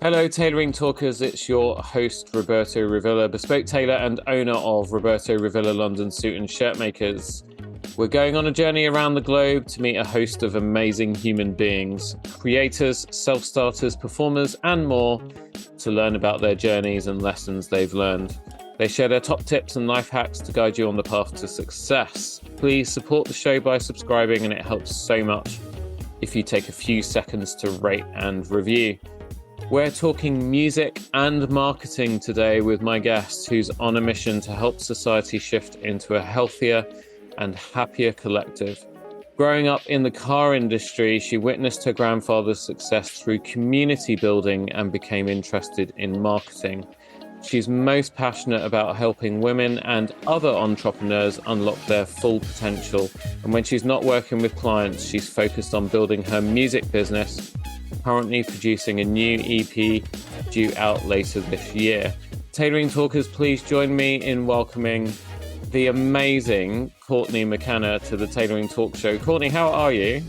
Hello, Tailoring Talkers. It's your host, Roberto Rivilla, bespoke tailor and owner of Roberto Rivilla London Suit and Shirt Makers. We're going on a journey around the globe to meet a host of amazing human beings, creators, self-starters, performers, and more, to learn about their journeys and lessons they've learned. They share their top tips and life hacks to guide you on the path to success. Please support the show by subscribing, and it helps so much if you take a few seconds to rate and review. We're talking music and marketing today with my guest, who's on a mission to help society shift into a healthier and happier collective. Growing up in the car industry, she witnessed her grandfather's success through community building and became interested in marketing. She's most passionate about helping women and other entrepreneurs unlock their full potential. And when she's not working with clients, she's focused on building her music business, currently producing a new EP due out later this year. Tailoring Talkers, please join me in welcoming the amazing Courtney McKenna to the Tailoring Talk Show. Courtney, how are you?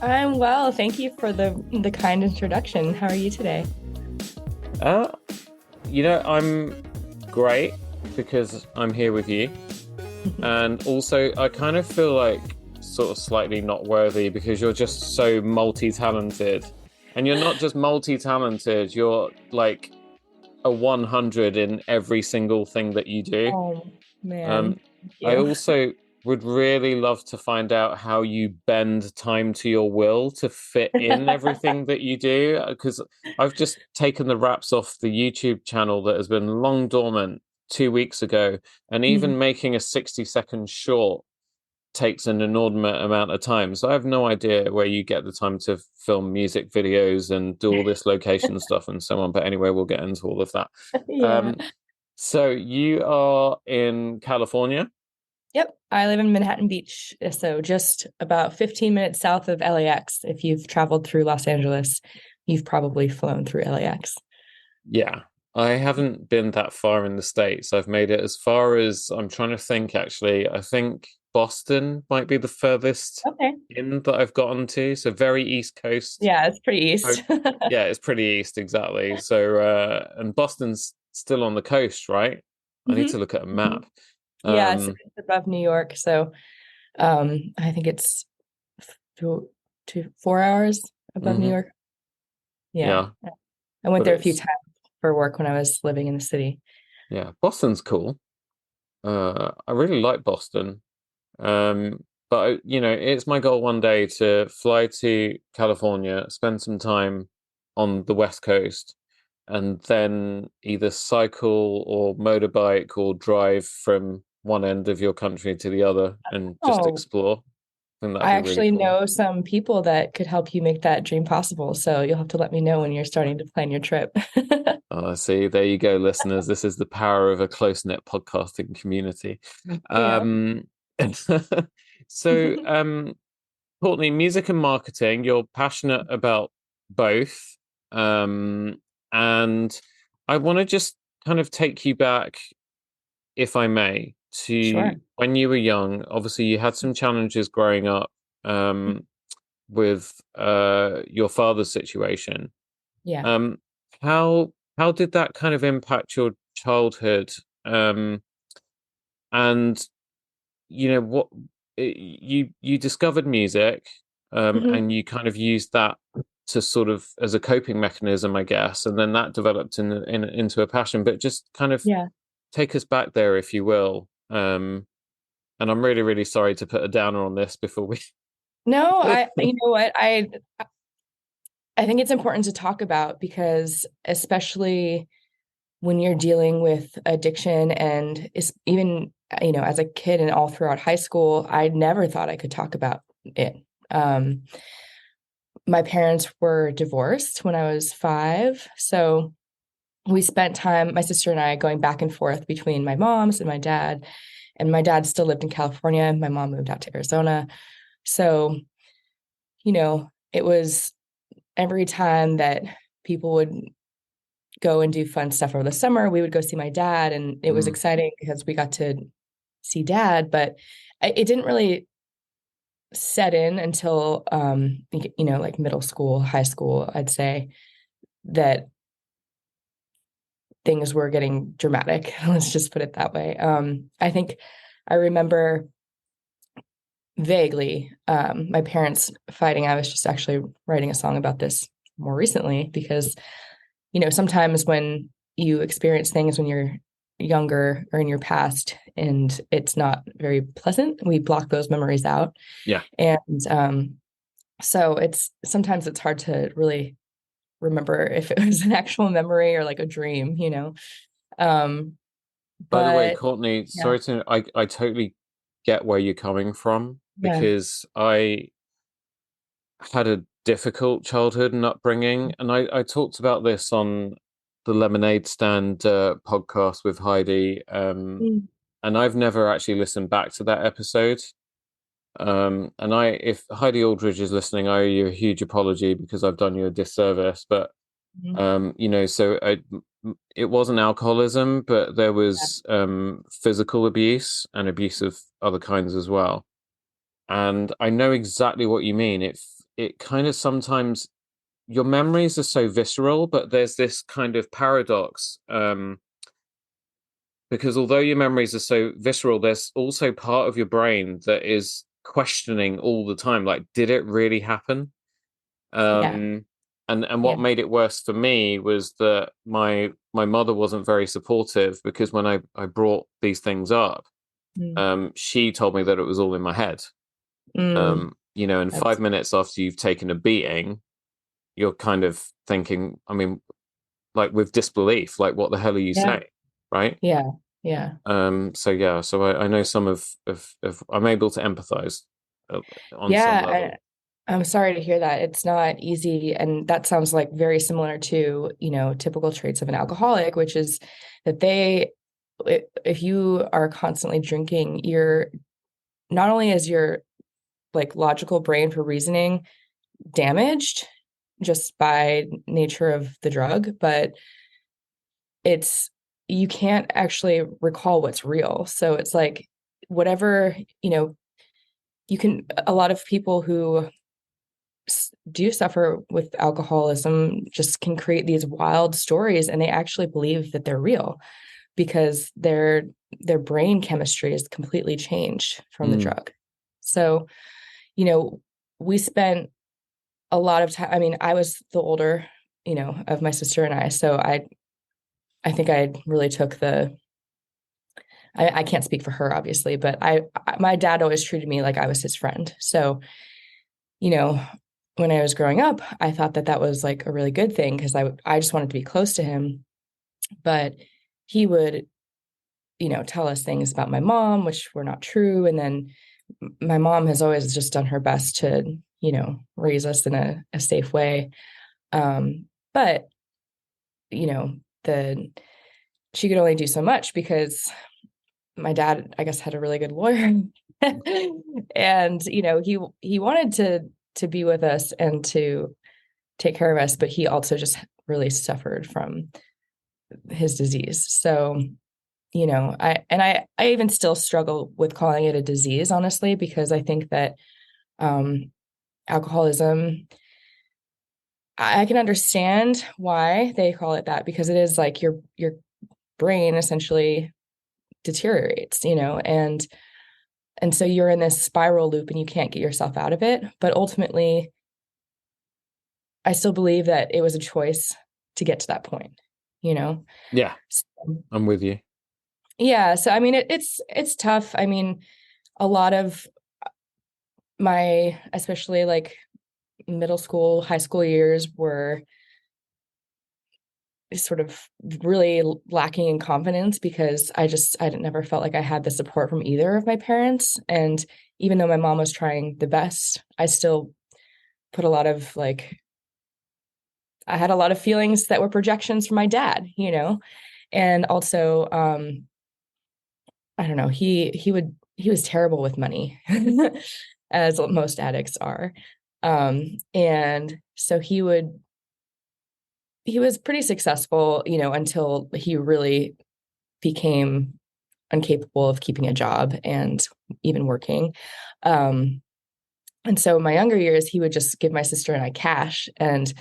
I'm well. Thank you for the kind introduction. How are you today? I'm great because I'm here with you. And also, I kind of feel like sort of slightly not worthy because you're just so multi-talented. And you're not just multi-talented, you're like a 100 in every single thing that you do. Oh, man. I also would really love to find out how you bend time to your will to fit in everything that you do, because I've just taken the wraps off the YouTube channel that has been long dormant 2 weeks ago, and even making a 60-second short takes an inordinate amount of time. So I have no idea where you get the time to film music videos and do all this location stuff and so on. But anyway, we'll get into all of that. Yeah. So you are in California? Yep. I live in Manhattan Beach, so just about 15 minutes south of LAX. If you've traveled through Los Angeles, you've probably flown through LAX. Yeah. I haven't been that far in the States. I've made it as far as, I'm trying to think actually, I think Boston might be the furthest in that I've gotten to. So very East Coast. Yeah, it's pretty east. Yeah, it's pretty east, exactly. So, and Boston's still on the coast, right? I need to look at a map. Yeah, it's above New York. So I think it's 4 hours above New York. Yeah. I went there a few times for work when I was living in the city. Yeah, Boston's cool. I really like Boston. But it's my goal one day to fly to California, spend some time on the West Coast, and then either cycle or motorbike or drive from one end of your country to the other and just explore. I actually know some people that could help you make that dream possible. So you'll have to let me know when you're starting to plan your trip. Oh, see, there you go, listeners. This is the power of a close-knit podcasting community. So, Courtney, music and marketing, you're passionate about both. And I want to just kind of take you back, if I may, to when you were young. Obviously, you had some challenges growing up with your father's situation. Yeah. How did that kind of impact your childhood? And what you discovered music, and you kind of used that to sort of as a coping mechanism, I guess, and then that developed into a passion. But just kind of take us back there, if you will. And I'm really, really sorry to put a downer on this before we. No, you know what, I think it's important to talk about, because especially when you're dealing with addiction, and it's even, as a kid and all throughout high school, I never thought I could talk about it. My parents were divorced when I was 5. So we spent time, my sister and I, going back and forth between my mom's and my dad. And my dad still lived in California. My mom moved out to Arizona. So, it was every time that people would go and do fun stuff over the summer, we would go see my dad, and it was exciting because we got to see dad, but it didn't really set in until, like middle school, high school, I'd say, that things were getting dramatic. Let's just put it that way. I think I remember vaguely my parents fighting. I was just actually writing a song about this more recently because, sometimes when you experience things when you're younger or in your past and it's not very pleasant, we block those memories out. Yeah. And so sometimes it's hard to really remember if it was an actual memory or like a dream, Um, By the way, but Courtney, yeah, sorry to, I totally get where you're coming from yeah. because I had a difficult childhood and upbringing. And I talked about this on the Lemonade Stand podcast with Heidi. Mm, And I've never actually listened back to that episode. And if Heidi Aldridge is listening, I owe you a huge apology because I've done you a disservice. But mm, it wasn't alcoholism, but there yeah, was physical abuse and abuse of other kinds as well. And I know exactly what you mean. It kind of sometimes your memories are so visceral, but there's this kind of paradox. Because although your memories are so visceral, there's also part of your brain that is questioning all the time, like, did it really happen? yeah, And what yeah. made it worse for me was that my mother wasn't very supportive because when I brought these things up, Mm, she told me that it was all in my head. And that's 5 minutes after you've taken a beating, you're kind of thinking, I mean, like with disbelief, like what the hell are you yeah, saying, right? yeah, yeah. So yeah, so I know some of I'm able to empathize on some Yeah, level. I'm sorry to hear that. It's not easy. And that sounds like very similar to, typical traits of an alcoholic, which is that if you are constantly drinking, you're not only is your like logical brain for reasoning damaged just by nature of the drug, but it's, you can't actually recall what's real. So it's like whatever, a lot of people who do suffer with alcoholism just can create these wild stories and they actually believe that they're real because their brain chemistry is completely changed from the Mm, drug. So, you know, we spent a lot of time. I mean, I was the older, of my sister and I. So I think I really took I can't speak for her obviously, but my dad always treated me like I was his friend. So, you know, when I was growing up, I thought that that was like a really good thing because I just wanted to be close to him. But he would, tell us things about my mom, which were not true. And then my mom has always just done her best to, raise us in a safe way. But, you know, the she could only do so much because my dad, I guess, had a really good lawyer. And, he wanted to be with us and to take care of us, but he also just really suffered from his disease. So, I even still struggle with calling it a disease, honestly, because I think that um, alcoholism, I can understand why they call it that because it is like your brain essentially deteriorates, and so you're in this spiral loop and you can't get yourself out of it. But ultimately, I still believe that it was a choice to get to that point, you know? yeah, So, I'm with you. yeah. So, I mean, it's tough. I mean, a lot of especially like middle school, high school years were sort of really lacking in confidence because I never felt like I had the support from either of my parents. And even though my mom was trying the best, I still put a lot of like, I had a lot of feelings that were projections from my dad, and also, I don't know, he was terrible with money, as most addicts are. And so he was pretty successful, until he really became incapable of keeping a job and even working. Um, and so in my younger years, he would just give my sister and I cash. And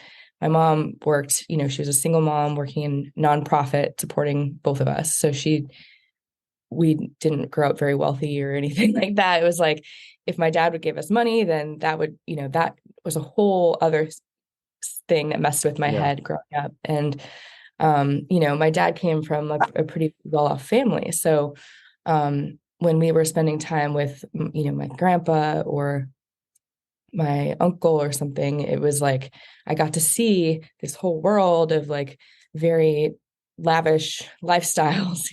my mom worked, she was a single mom working in nonprofit supporting both of us. So we didn't grow up very wealthy or anything like that. It was like, if my dad would give us money, then that would, that was a whole other thing that messed with my Yeah. head growing up. And, my dad came from a pretty well-off family. So, when we were spending time with, my grandpa or my uncle or something, it was like I got to see this whole world of like very lavish lifestyles,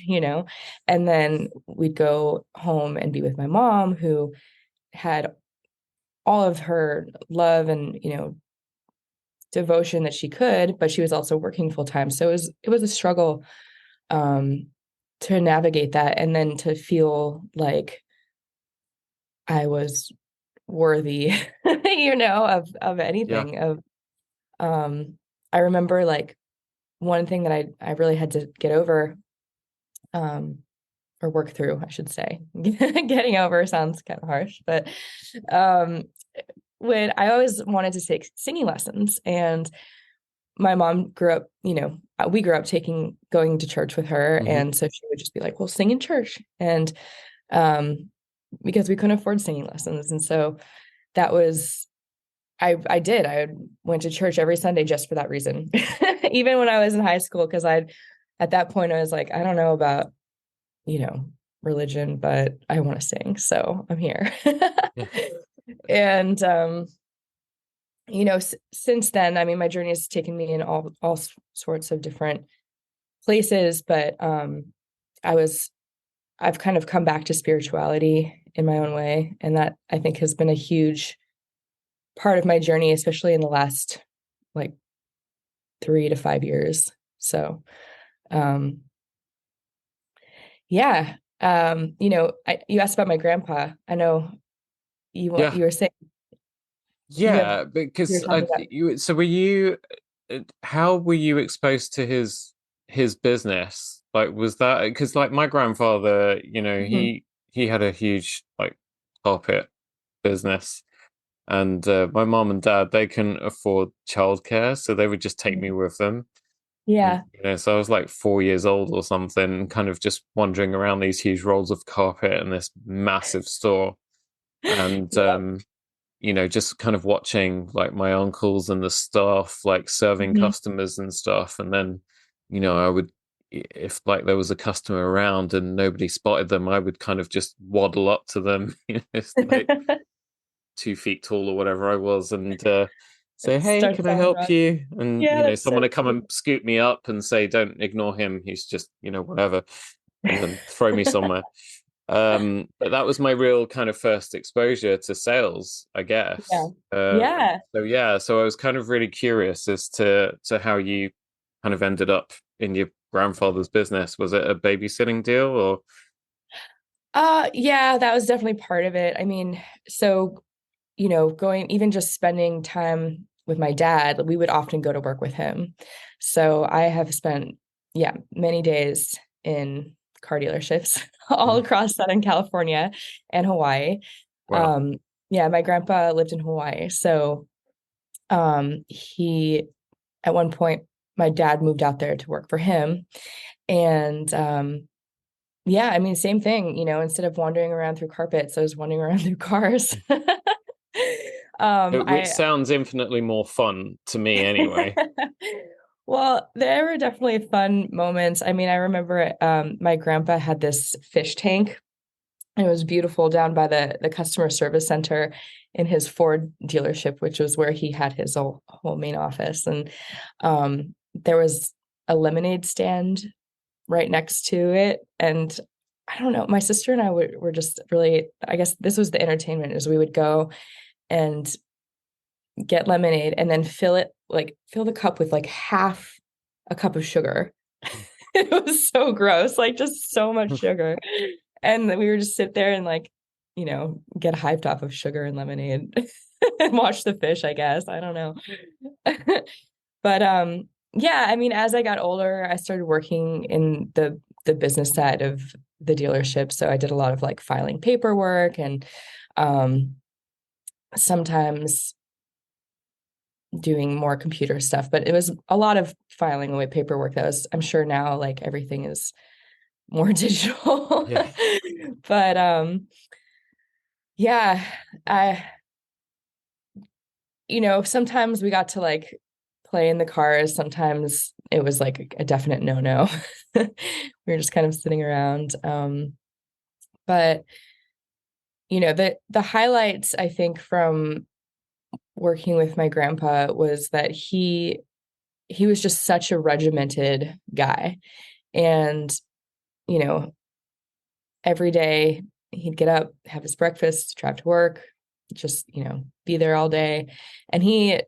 and then we'd go home and be with my mom, who had all of her love and, devotion that she could, but she was also working full time. So it was a struggle to navigate that, and then to feel like I was worthy, of Yeah. anything. I remember like one thing that I really had to get over, um, or work through, I should say. Getting over sounds kind of harsh, but um, when I always wanted to take singing lessons, and my mom grew up, we grew up going to church with her, Hmm. and so she would just be like, "Well, sing in church," and um, because we couldn't afford singing lessons, and so that was I did. I went to church every Sunday just for that reason. Even when I was in high school, because at that point I was like, I don't know about, you know, religion, but I want to sing, so I'm here. Yeah. And since then, I mean, my journey has taken me in all sorts of different places, but I was I've kind of come back to spirituality in my own way, and that I think has been a huge part of my journey, especially in the last like 3 to 5 years. So, um, yeah. You asked about my grandpa. I know Yeah. you were saying Yeah, you were because talking about. so were you how were you exposed to his business? Like was that because like my grandfather, Mhm. he had a huge like carpet business, and my mom and dad, they couldn't afford childcare, so they would just take me with them. And Yeah. so I was like 4 years old or something, kind of just wandering around these huge rolls of carpet in this massive store. And Yeah. just kind of watching like my uncles and the staff like serving Mhm. customers and stuff. And then, I would, if like there was a customer around and nobody spotted them, I would kind of just waddle up to them, it's like 2 feet tall or whatever I was, and say, "Hey, Start can I selling help drugs. you?" And Yeah, that's someone so would come and scoop me up and say, "Don't ignore him. He's just whatever," and then throw me cute. somewhere. But that was my real kind of first exposure to sales, I Yeah. guess. Yeah. So yeah, so I was kind of really curious as to how you kind of ended up in your grandfather's business. Was it a babysitting deal or? Yeah, that was definitely part of it. I mean, so, going even just spending time with my dad, we would often go to work with him. So I have spent, yeah, many days in car dealerships all Mhm. across Southern California and Hawaii. Wow. Um, yeah, my grandpa lived in Hawaii. So he at one point my dad moved out there to work for him. And yeah, I mean, same thing, instead of wandering around through carpets, I was wandering around through cars. Which I sounds infinitely more fun to me anyway. Well, there were definitely fun moments. I mean, I remember my grandpa had this fish tank, and it was beautiful down by the customer service center in his Ford dealership, which was where he had his whole main office. And there was a lemonade stand right next to it. And I don't know, my sister and I were just really, I guess this was the entertainment, is we would go and get lemonade and then fill the cup with like half a cup of sugar. It was so gross, like just so much sugar. And then we would just sit there and like, get hyped off of sugar and lemonade and watch the fish, I guess. I don't know. But yeah, I mean, as I got older, I started working in the business side of the dealership. So I did a lot of like filing paperwork, and sometimes doing more computer stuff, but it was a lot of filing away paperwork. I'm sure now like everything is more digital. Yeah. But yeah, I sometimes we got to like play in the cars. Sometimes it was like a definite no. We were just kind of sitting around. But the highlights I think from working with my grandpa was that he was just such a regimented guy. And, you know, every day he'd get up, have his breakfast, drive to work, just, be there all day. And he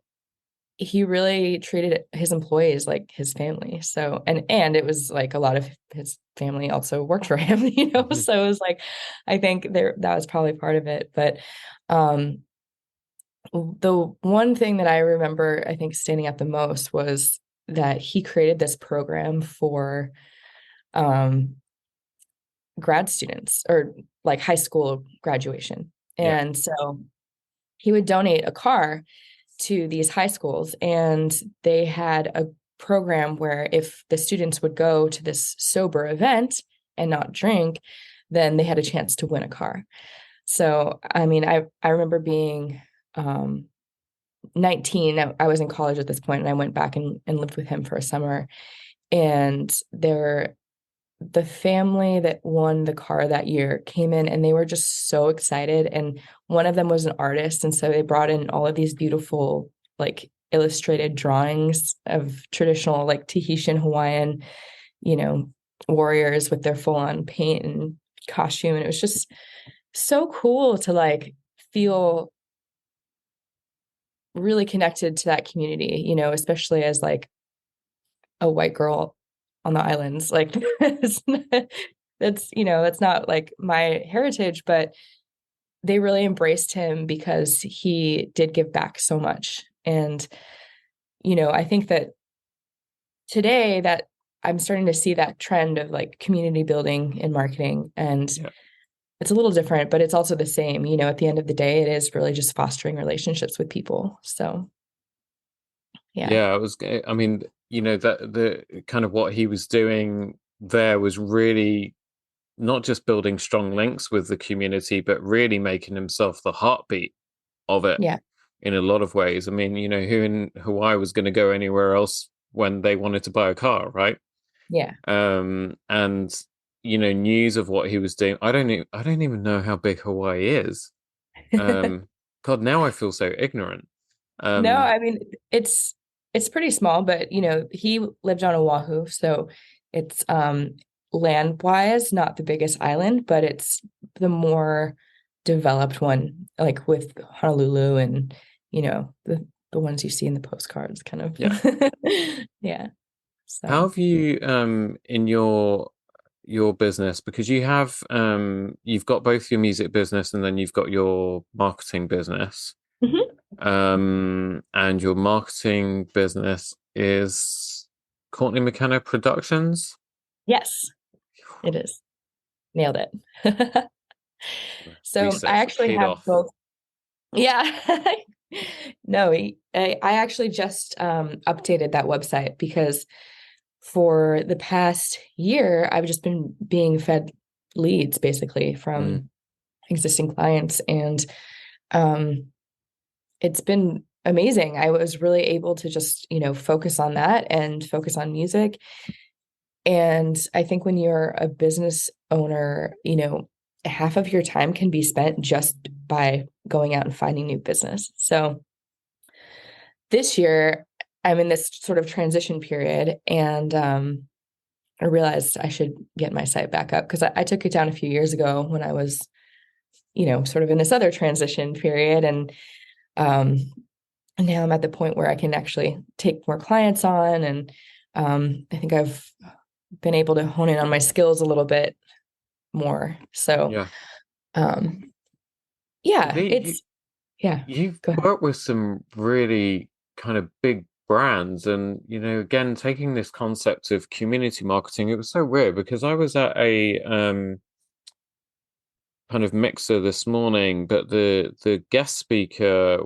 really treated his employees like his family. So, and it was like a lot of his family also worked for him, Mhm. so it was like, I think that was probably part of it. But um the one thing that I remember, I think, standing out the most was that he created this program for um, grad students or like high school graduation. Yeah. And so he would donate a car to these high schools, and they had a program where if the students would go to this sober event and not drink, then they had a chance to win a car. So, I mean, I remember being 19. I was in college at this point, and I went back and lived with him for a summer. And the family that won the car that year came in, and they were just so excited. And one of them was an artist. And so they brought in all of these beautiful, like illustrated drawings of traditional, like Tahitian Hawaiian, you know, warriors with their full on paint and costume. And it was just so cool to like feel really connected to that community, especially as like a white girl on the islands. Like that's not like my heritage, but they really embraced him because he did give back so much. And, I think that today that I'm starting to see that trend of like community building in marketing, and Yeah. it's a little different, but it's also the same. At the end of the day, it is really just fostering relationships with people. So, yeah. Yeah, I mean, that the kind of what he was doing there was really not just building strong links with the community, but really making himself the heartbeat of it Yeah. in a lot of ways. I mean, who in Hawaii was going to go anywhere else when they wanted to buy a car, right? Yeah. And news of what he was doing. I don't even know how big Hawaii is. Um, God, now I feel so ignorant. No, Um, I mean it's pretty small, but he lived on Oahu, so it's land wise not the biggest island, but it's the more developed one, like with Honolulu and the ones you see in the postcards kind yeah. of. Yeah. How So have you in your business, because you've got both your music business and then you've got your marketing business. Mhm. And your marketing business is Courtney McKenna Productions. Yes, it is. Nailed it. So I Research actually paid have off. both. Yeah. No, I actually just updated that website because for the past year, I've just been being fed leads basically Mm, from existing clients. And um, it's been amazing. I was really able to just, focus on that and focus on music. And I think when you're a business owner, half of your time can be spent just by going out and finding new business. So this year, I'm in this sort of transition period, and I realized I should get my site back up because I took it down a few years ago when I was, sort of in this other transition period. Um, and now I'm at the point where I can actually take more clients on. And I think I've been able to hone in on my skills a little bit more. So, yeah. um, Well, yeah, yeah, you've go ahead. worked with some really kind of big brands, and again, taking this concept of community marketing, it was so weird because I was at a kind of mixer this morning, but the guest speaker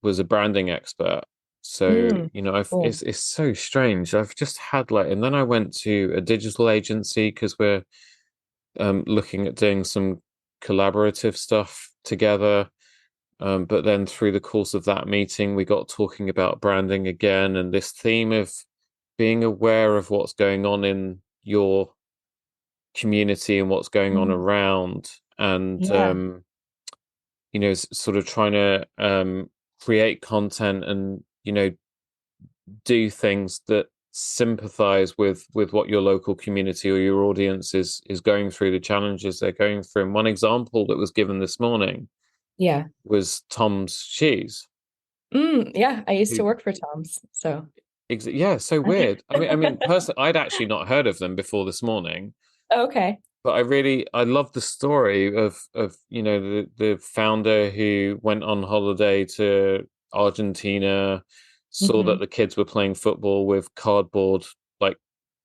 was a branding expert. So, Mm, cool. it's so strange. I've just had like, and then I went to a digital agency because we're looking at doing some collaborative stuff together. But then through the course of that meeting, we got talking about branding again and this theme of being aware of what's going on in your community and what's going on Mm, around, and yeah. sort of trying to create content and do things that sympathize with what your local community or your audience is going through, the challenges they're going through. And one example that was given this morning Yeah. was Tom's shoes. Yeah. I used to Who, work for Tom's. So yeah, so weird. Personally, I'd actually not heard of them before this morning, okay. but I love the story of the founder who went on holiday to Argentina, saw that Hmm. the kids were playing football with cardboard like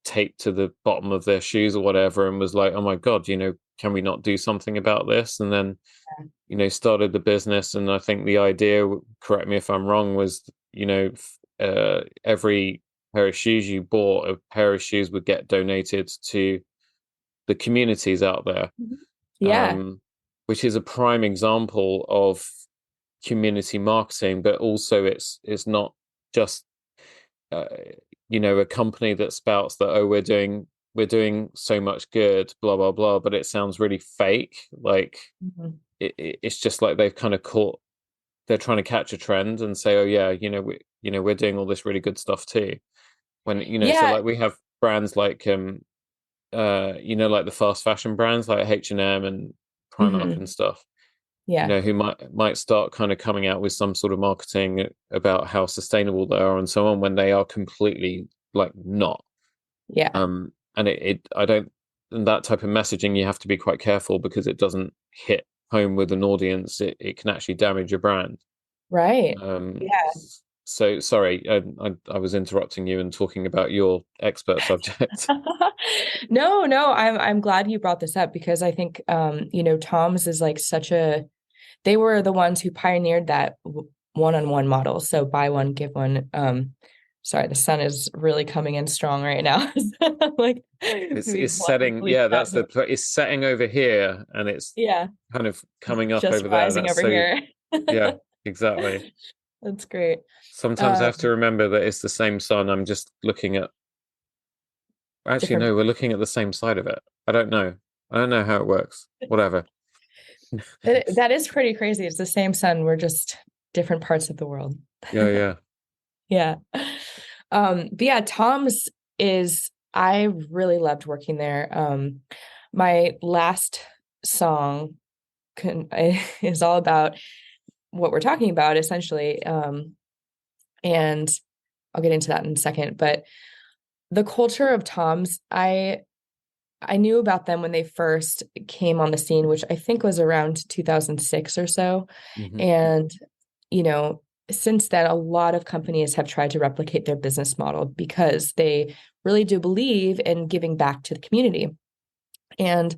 taped to the bottom of their shoes or whatever, and was like, oh my God, can we not do something about this? And then started the business. And I think the idea, correct me if I'm wrong, was every pair of shoes you bought, a pair of shoes would get donated to the communities out there, Mhm. Yeah. um, which is a prime example of community marketing. But also, it's not just uh, a company that spouts that, oh, we're doing so much good, blah blah blah, but it sounds really fake. Like Mhm. it's just like they've kind of caught. They're trying to catch a trend and say, oh yeah, we're doing all this really good stuff too. When so Yeah. like we have brands like like the fast fashion brands like H&M and Primark and Hmm. stuff, Yeah. who might start kind of coming out with some sort of marketing about how sustainable they are and so on, when they are completely like not. Yeah. And I don't, and that type of messaging, you have to be quite careful because it doesn't hit home with an audience. It can actually damage your brand. Right. Um, Yeah. so sorry, I was interrupting you and talking about your expert subject. No, no, I'm glad you brought this up because I think Tom's is like such a they were the ones who pioneered that one-on-one model. So buy one, give one. Sorry, the sun is really coming in strong right now. Like It's we've lots of setting, bleak yeah, out that's here. it's setting over here and it's Yeah, kind of coming up just over there. rising That's over so, here. yeah, exactly. That's great. Sometimes I Um, have to remember that it's the same sun. I'm just looking at, actually, different. no, we're looking at the same side of it. I don't know. I don't know how it works. Whatever. That is pretty crazy. It's the same sun. We're just different parts of the world. Yeah, yeah. Yeah. But yeah, Tom's is I really loved working there. My last song is all about what we're talking about essentially. And I'll get into that in a second, but the culture of Tom's, I knew about them when they first came on the scene, which I think was around 2006 or so. Hmm. And, you know, since then, a lot of companies have tried to replicate their business model because they really do believe in giving back to the community. And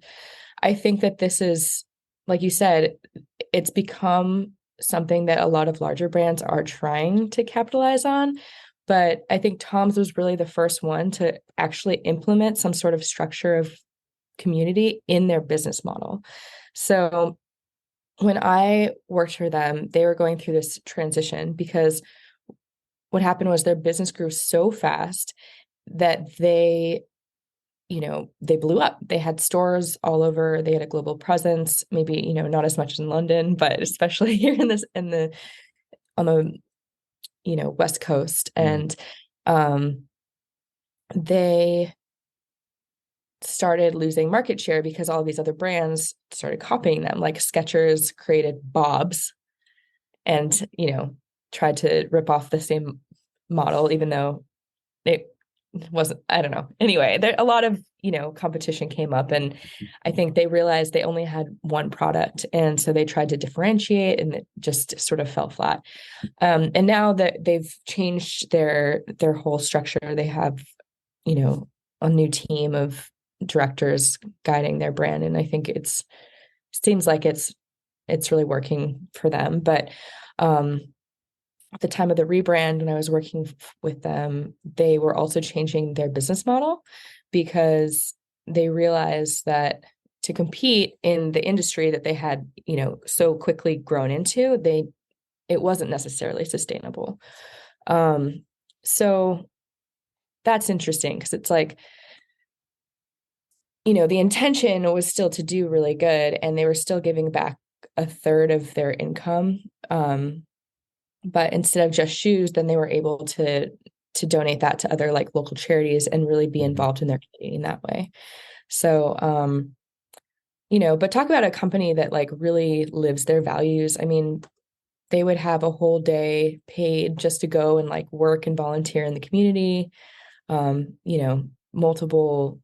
I think that this is, like you said, it's become something that a lot of larger brands are trying to capitalize on. But I think Tom's was really the first one to actually implement some sort of structure of community in their business model. So when I worked for them, they were going through this transition because what happened was their business grew so fast that they blew up. They had stores all over. They had a global presence, maybe, not as much in London, but especially here on the, West Coast. Mm. And they started losing market share because all these other brands started copying them. Like Skechers created Bob's and, tried to rip off the same model, even though it wasn't, I don't know. Anyway, there a lot of, competition came up and I think they realized they only had one product. And so they tried to differentiate and it just sort of fell flat. And now that they've changed their whole structure, they have, a new team of directors guiding their brand. And I think seems like it's really working for them. But um at the time of the rebrand, when I was working with them, they were also changing their business model because they realized that to compete in the industry that they had, so quickly grown into, it wasn't necessarily sustainable. So that's interesting because it's like, the intention was still to do really good, and they were still giving back a third of their income. But instead of just shoes, then they were able to donate that to other like local charities and really be Mhm. involved in their community in that way. So, but talk about a company that like really lives their values. I mean, they would have a whole day paid just to go and like work and volunteer in the community. Multiple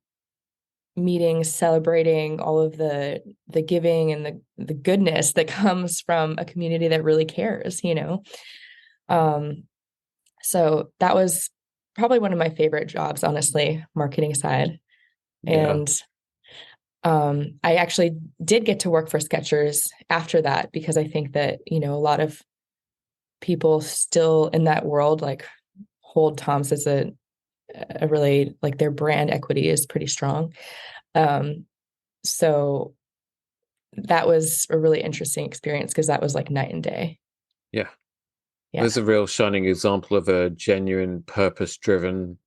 meetings celebrating all of the giving and the goodness that comes from a community that really cares. So that was probably one of my favorite jobs, honestly, marketing side. Yeah. And I actually did get to work for Skechers after that because I think that, a lot of people still in that world like hold Tom's as a really like their brand equity is pretty strong. So that was a really interesting experience because that was like night and day. Yeah. Yeah. There's a real shining example of a genuine purpose driven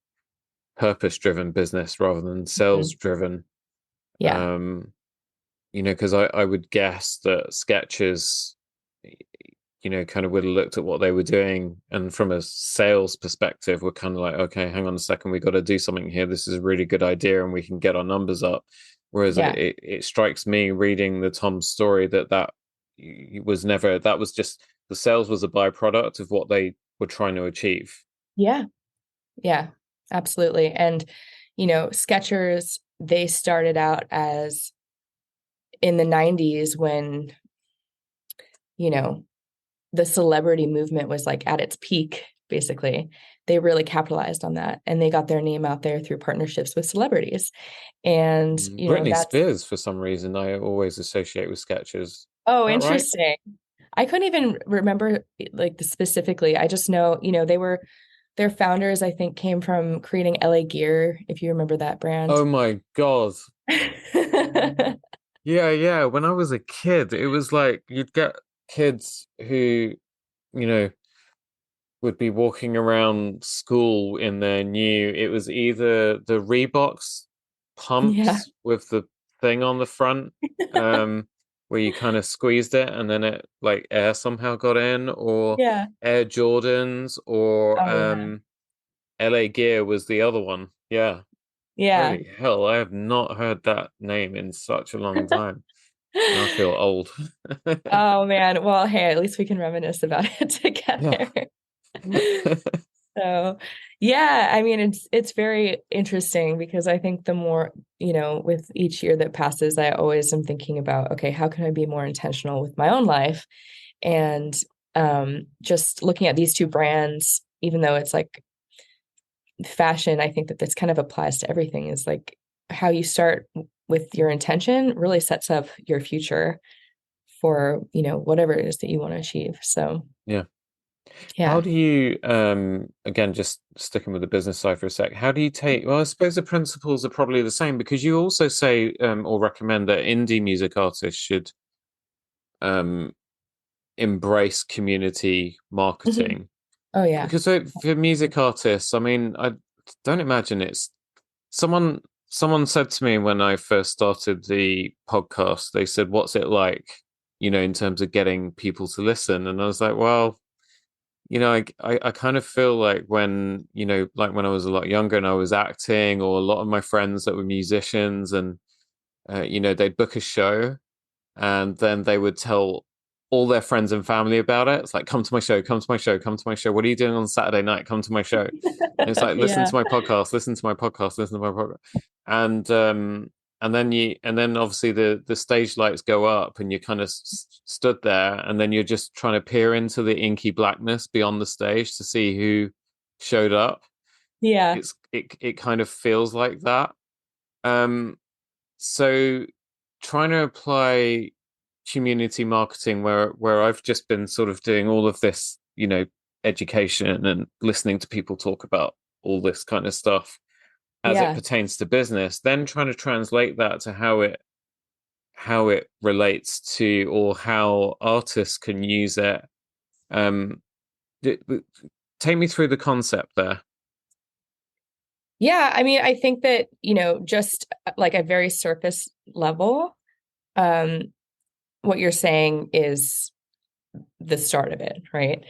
business rather than sales Mhm. driven. Yeah. Because I would guess that Skechers, kind of would have looked at what they were doing, and from a sales perspective, we're kind of like, okay, hang on a second, we got to do something here. This is a really good idea, and we can get our numbers up. Whereas Yeah. it strikes me reading the Tom story that was never, that was just, the sales was a byproduct of what they were trying to achieve. Yeah. Yeah. Absolutely. And, Skechers, they started out as in the 90s when, you know, the celebrity movement was like at its peak, basically. They really capitalized on that and they got their name out there through partnerships with celebrities. And, Britney that's, Spears, for some reason, I always associate with Skechers. Is oh, that right? interesting. I couldn't even remember like specifically. I just know, their founders, I think, came from creating LA Gear, if you remember that brand. Oh my God. Yeah, yeah. When I was a kid, it was like you'd get kids who, you know, would be walking around school in their new, it was either the Reeboks Yeah. pumps with the thing on the front, um, where you kind of squeezed it and then it like air somehow got in, or Yeah. Air Jordans, or Oh, yeah. LA Gear was the other one. Yeah. Yeah. Holy hell, I have not heard that name in such a long time. Now I feel old. Oh, man. Well, hey, at least we can reminisce about it Yeah. together. So, yeah, I mean, it's very interesting because I think the more, with each year that passes, I always am thinking about, okay, how can I be more intentional with my own life? And just looking at these two brands, even though it's like fashion, I think that this kind of applies to everything, is like how you start with your intention really sets up your future for, whatever it is that you want to achieve. So, Yeah. How yeah. do you, again, just sticking with the business side for a sec, how do you take, well, I suppose the principles are probably the same because you also say, or recommend that indie music artists should um, embrace community Mhm. marketing. Oh, yeah. Because for music artists, I mean, I don't imagine it's someone said to me when I first started the podcast, they said, what's it like, in terms of getting people to listen? And I was like, well, I kind of feel like when, like when I was a lot younger and I was acting, or a lot of my friends that were musicians, and, they'd book a show and then they would tell all their friends and family about it. It's like, come to my show, come to my show, come to my show. What are you doing on Saturday night? Come to my show. And it's like, listen Yeah. to my podcast, listen to my podcast, listen to my podcast. And then obviously the stage lights go up and you're kind of stood there, and then you're just trying to peer into the inky blackness beyond the stage to see who showed up. Yeah. It kind of feels like that. Um, so trying to apply community marketing where I've just been sort of doing all of this, education and listening to people talk about all this kind of stuff as it Yeah. pertains to business, then trying to translate that to how it relates to, or how artists can use it. Um, take me through the concept there. Yeah, I mean, I think that, just like a very surface level, um, what you're saying is the start of it, right?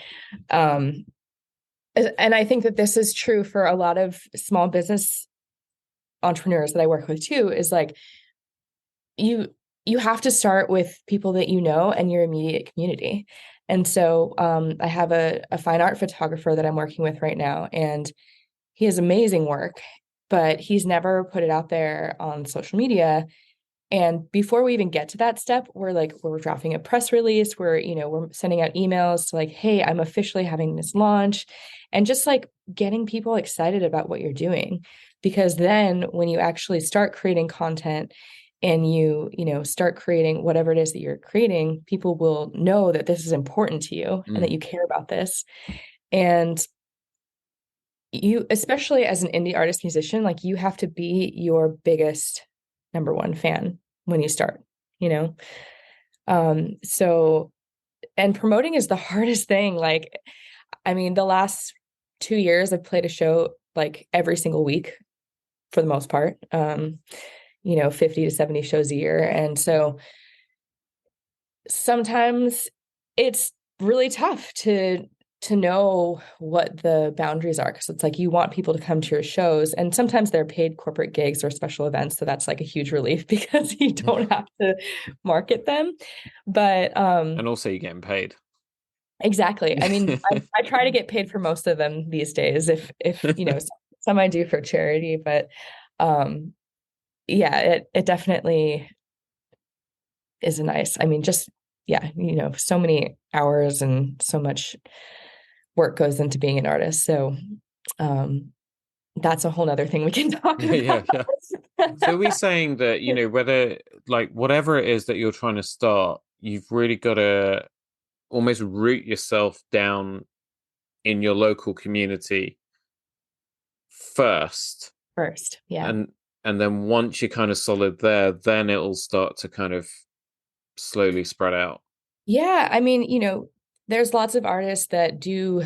Um, and I think that this is true for a lot of small business entrepreneurs that I work with too, is like you you have to start with people that you know and your immediate community. And so I have a fine art photographer that I'm working with right now, and he has amazing work, but he's never put it out there on social media. And before we even get to that step, we're drafting a press release, we're sending out emails to like, hey, I'm officially having this launch, and just like getting people excited about what you're doing. Because then when you actually start creating content and start creating whatever it is that you're creating, people will know that this is important to you and that you care about this. And you, especially as an indie artist musician, like you have to be your biggest number one fan when you start, you know? So, and promoting is the hardest thing. Like, I mean, the last 2 years I've played a show like every single week for the most part. 50 to 70 shows a year. And so sometimes it's really tough to know what the boundaries are, because it's like you want people to come to your shows, and sometimes they're paid corporate gigs or special events, so that's like a huge relief because you don't have to market them. But And also you're getting paid. exactly. I mean, I try to get paid for most of them these days, if some I do for charity, but yeah, it definitely is nice. I mean, just yeah, so many hours and so much work goes into being an artist. So that's a whole nother thing we can talk Yeah, yeah, about. yeah. So we're saying that, whether like whatever it is that you're trying to start, you've really got to almost root yourself down in your local community first. First, yeah. And then once you're kind of solid there, then it'll start to kind of slowly spread out. Yeah, I mean, there's lots of artists that do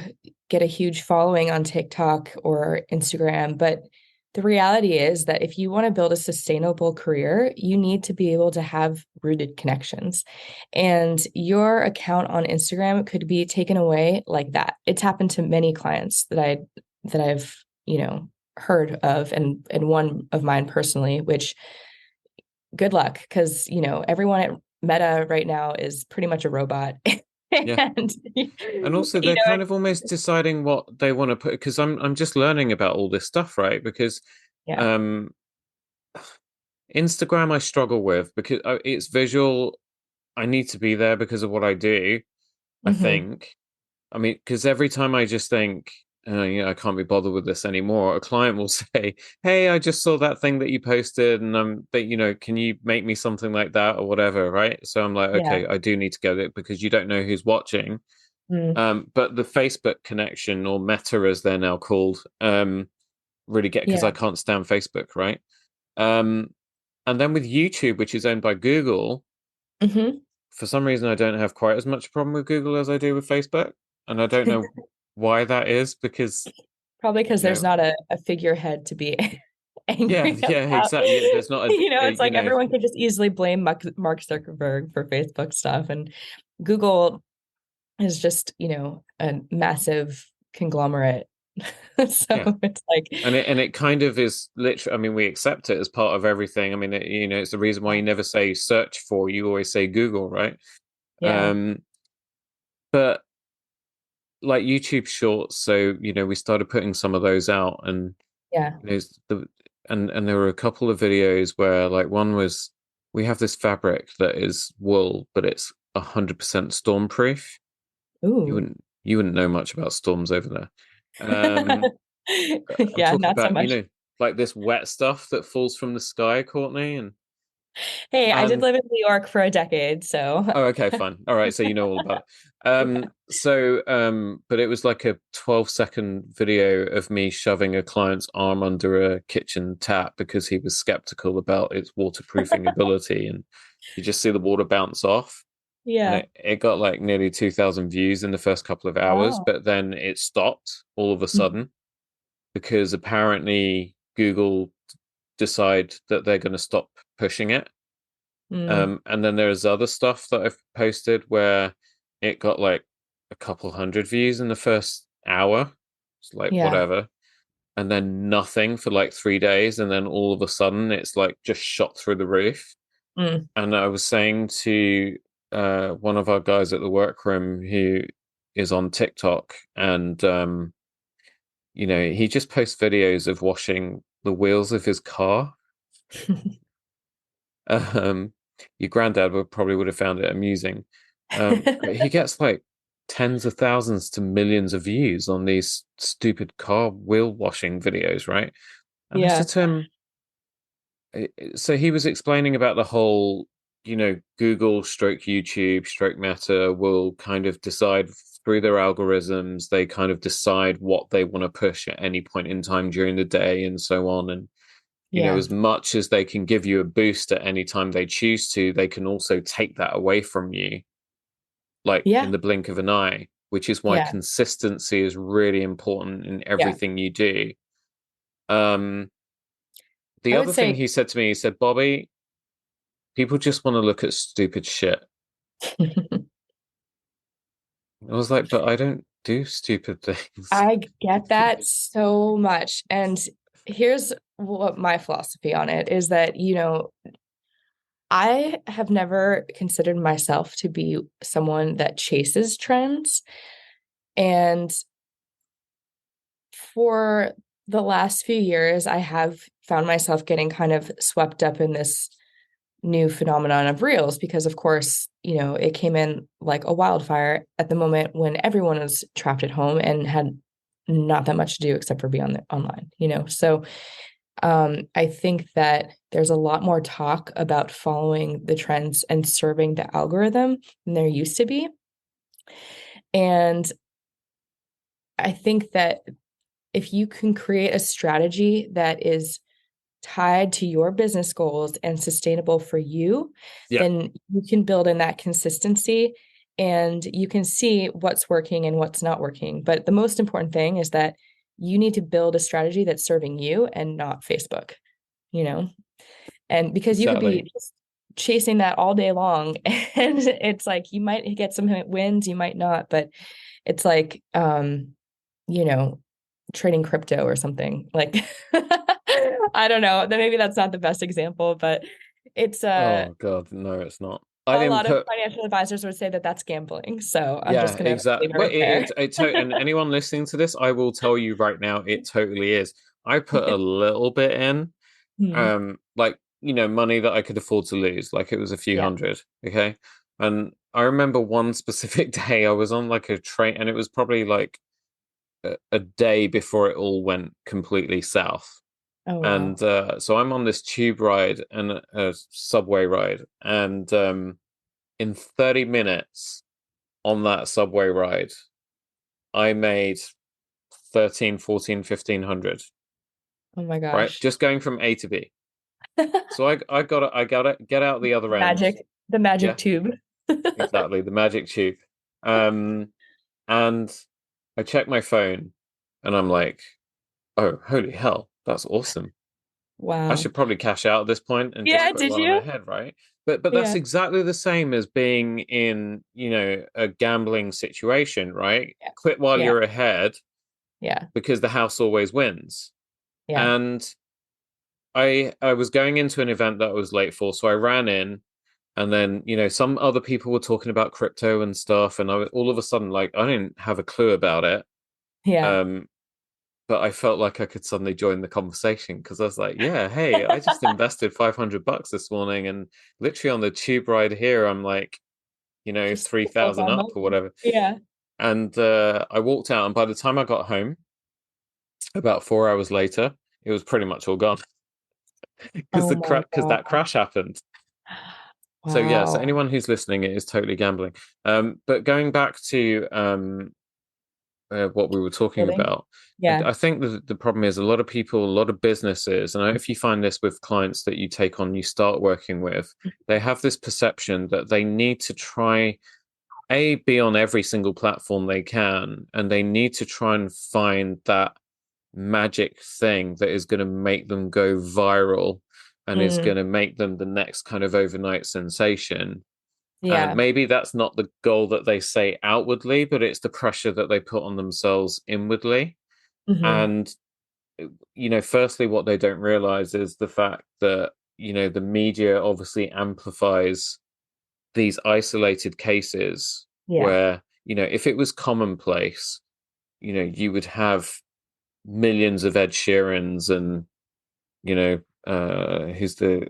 get a huge following on TikTok or Instagram, but the reality is that if you want to build a sustainable career, you need to be able to have rooted connections. And your account on Instagram could be taken away like that. It's happened to many clients that I've, heard of, and one of mine personally, which good luck, because everyone at Meta right now is pretty much a robot. Yeah. And And also they're kind of almost deciding what they want to put, because I'm just learning about all this stuff, right? Because yeah. um Instagram I struggle with because it's visual. I need to be there because of what I do, I Hmm. think. I mean, because every time I just think, I can't be bothered with this anymore, a client will say, "Hey, I just saw that thing that you posted, and can you make me something like that or whatever?" Right? So I'm like, Yeah. okay, I do need to get it because you don't know who's watching. Mm. But the Facebook connection, or Meta as they're now called, really get, because I Yeah. can't stand Facebook, right? Um, and then with YouTube, which is owned by Google, Hmm. for some reason I don't have quite as much problem with Google as I do with Facebook, and I don't know why that is, because Probably because you there's know, not a figurehead to be yeah, angry yeah, about. exactly. Yeah, there's not It's like everyone can just easily blame Mark Zuckerberg for Facebook stuff, and Google is just, a massive conglomerate. So yeah, it's like, and it kind of is literally. I mean, we accept it as part of everything. I mean, it's the reason why you never say search for, you always say Google, right? yeah, Um, but like YouTube Shorts, so we started putting some of those out, and yeah. you know the and there were a couple of videos where, like, one was, we have this fabric that is wool, but it's 100% storm proof. You Ooh. wouldn't you wouldn't know much about storms over there. I'm Yeah, talking not so about, much. like this wet stuff that falls from the sky, Courtney, and Hey, I did And live in New York for a decade, so oh, okay, fine. All right, so you know all about it. yeah. But it was like a 12-second video of me shoving a client's arm under a kitchen tap because he was skeptical about its waterproofing ability, and you just see the water bounce off. And Yeah. it got like nearly 2,000 views in the first couple of hours, Wow. but then it stopped all of a Mhm. sudden because apparently Google decide that they're going to stop pushing it. Mm. And then there's other stuff that I've posted where it got like a couple hundred views in the first hour. It's like Yeah. whatever. And then nothing for like 3 days. And then all of a sudden it's like just shot through the roof. Mm. And I was saying to one of our guys at the workroom who is on TikTok, and he just posts videos of washing the wheels of his car. Um, your granddad would have found it amusing. But he gets like tens of thousands to millions of views on these stupid car wheel washing videos, right? And I Yeah. said to him, so he was explaining about the whole, Google stroke YouTube stroke Meta will kind of decide through their algorithms, they kind of decide what they want to push at any point in time during the day and so on. And Yeah. as much as they can give you a boost at any time they choose to, they can also take that away from you, like in Yeah. the blink of an eye, which is why Yeah. consistency is really important in Yeah. everything you do. Um, the I would other thing say he said to me, he said, Bobby, people just want to look at stupid shit. I was like, but I don't do stupid things. I get that so much. And here's what my philosophy on it is that, I have never considered myself to be someone that chases trends. And for the last few years, I have found myself getting kind of swept up in this new phenomenon of reels because, of course, it came in like a wildfire at the moment when everyone was trapped at home and had not that much to do except for be on the online, So I think that there's a lot more talk about following the trends and serving the algorithm than there used to be. And I think that if you can create a strategy that is tied to your business goals and sustainable for you, Yeah, then you can build in that consistency and you can see what's working and what's not working. But the most important thing is that you need to build a strategy that's serving you and not Facebook, you know? And because you could exactly. be just chasing that all day long and it's like you might get some wins, you might not, but it's like you know, trading crypto or something. Like I don't know. Then maybe that's not the best example, but it's Oh God, no, it's not. I a didn't lot of put. financial advisors would say that that's gambling. So I'm Yeah, just gonna exactly. leave it Well, right there. and anyone listening to this, I will tell you right now, it totally is. I put a little bit in, Hmm. like, money that I could afford to lose, like it was a few Yeah. hundred, okay? And I remember one specific day I was on like a train, and it was probably like a day before it all went completely south. Oh And wow. so I'm on this tube ride and a subway ride, and in 30 minutes on that subway ride, I made 13, 14, 1500, Oh my right? gosh. Just going from A to B. So I got to get out the other end. The magic Yeah, tube. exactly. The magic tube. Um, and I check my phone and I'm like, oh, holy hell, that's awesome. I Wow. should probably cash out at this point and just Yeah, quit did while I'm you? ahead, right? But that's Yeah. exactly the same as being in, a gambling situation, right? Yeah. Quit while Yeah. you're ahead Yeah. because the house always wins. Yeah. And I was going into an event that I was late for, so I ran in, and then some other people were talking about crypto and stuff, and I was all of a sudden like I didn't have a clue about it. Yeah. Um, but I felt like I could suddenly join the conversation because I was like, yeah, hey, I just invested $500 this morning, and literally on the tube ride here, I'm like, Just full 3,000 up FOMO. or whatever. Yeah. And I walked out, and by the time I got home, about 4 hours later, it was pretty much all gone Oh because my that God. crash happened. So yeah, so Wow. anyone who's listening, it is totally gambling. But going back to what we were talking Building. about, Yeah. I think the problem is a lot of people, a lot of businesses, and I don't know if you find this with clients that you take on, you start working with, they have this perception that they need to try be on every single platform they can, and they need to try and find that magic thing that is going to make them go viral and is Mm, going to make them the next kind of overnight sensation. And yeah. maybe that's not the goal that they say outwardly, but it's the pressure that they put on themselves inwardly. Hmm. And, firstly, what they don't realize is the fact that, the media obviously amplifies these isolated cases Yeah. where, if it was commonplace, you would have millions of Ed Sheerans and, who's the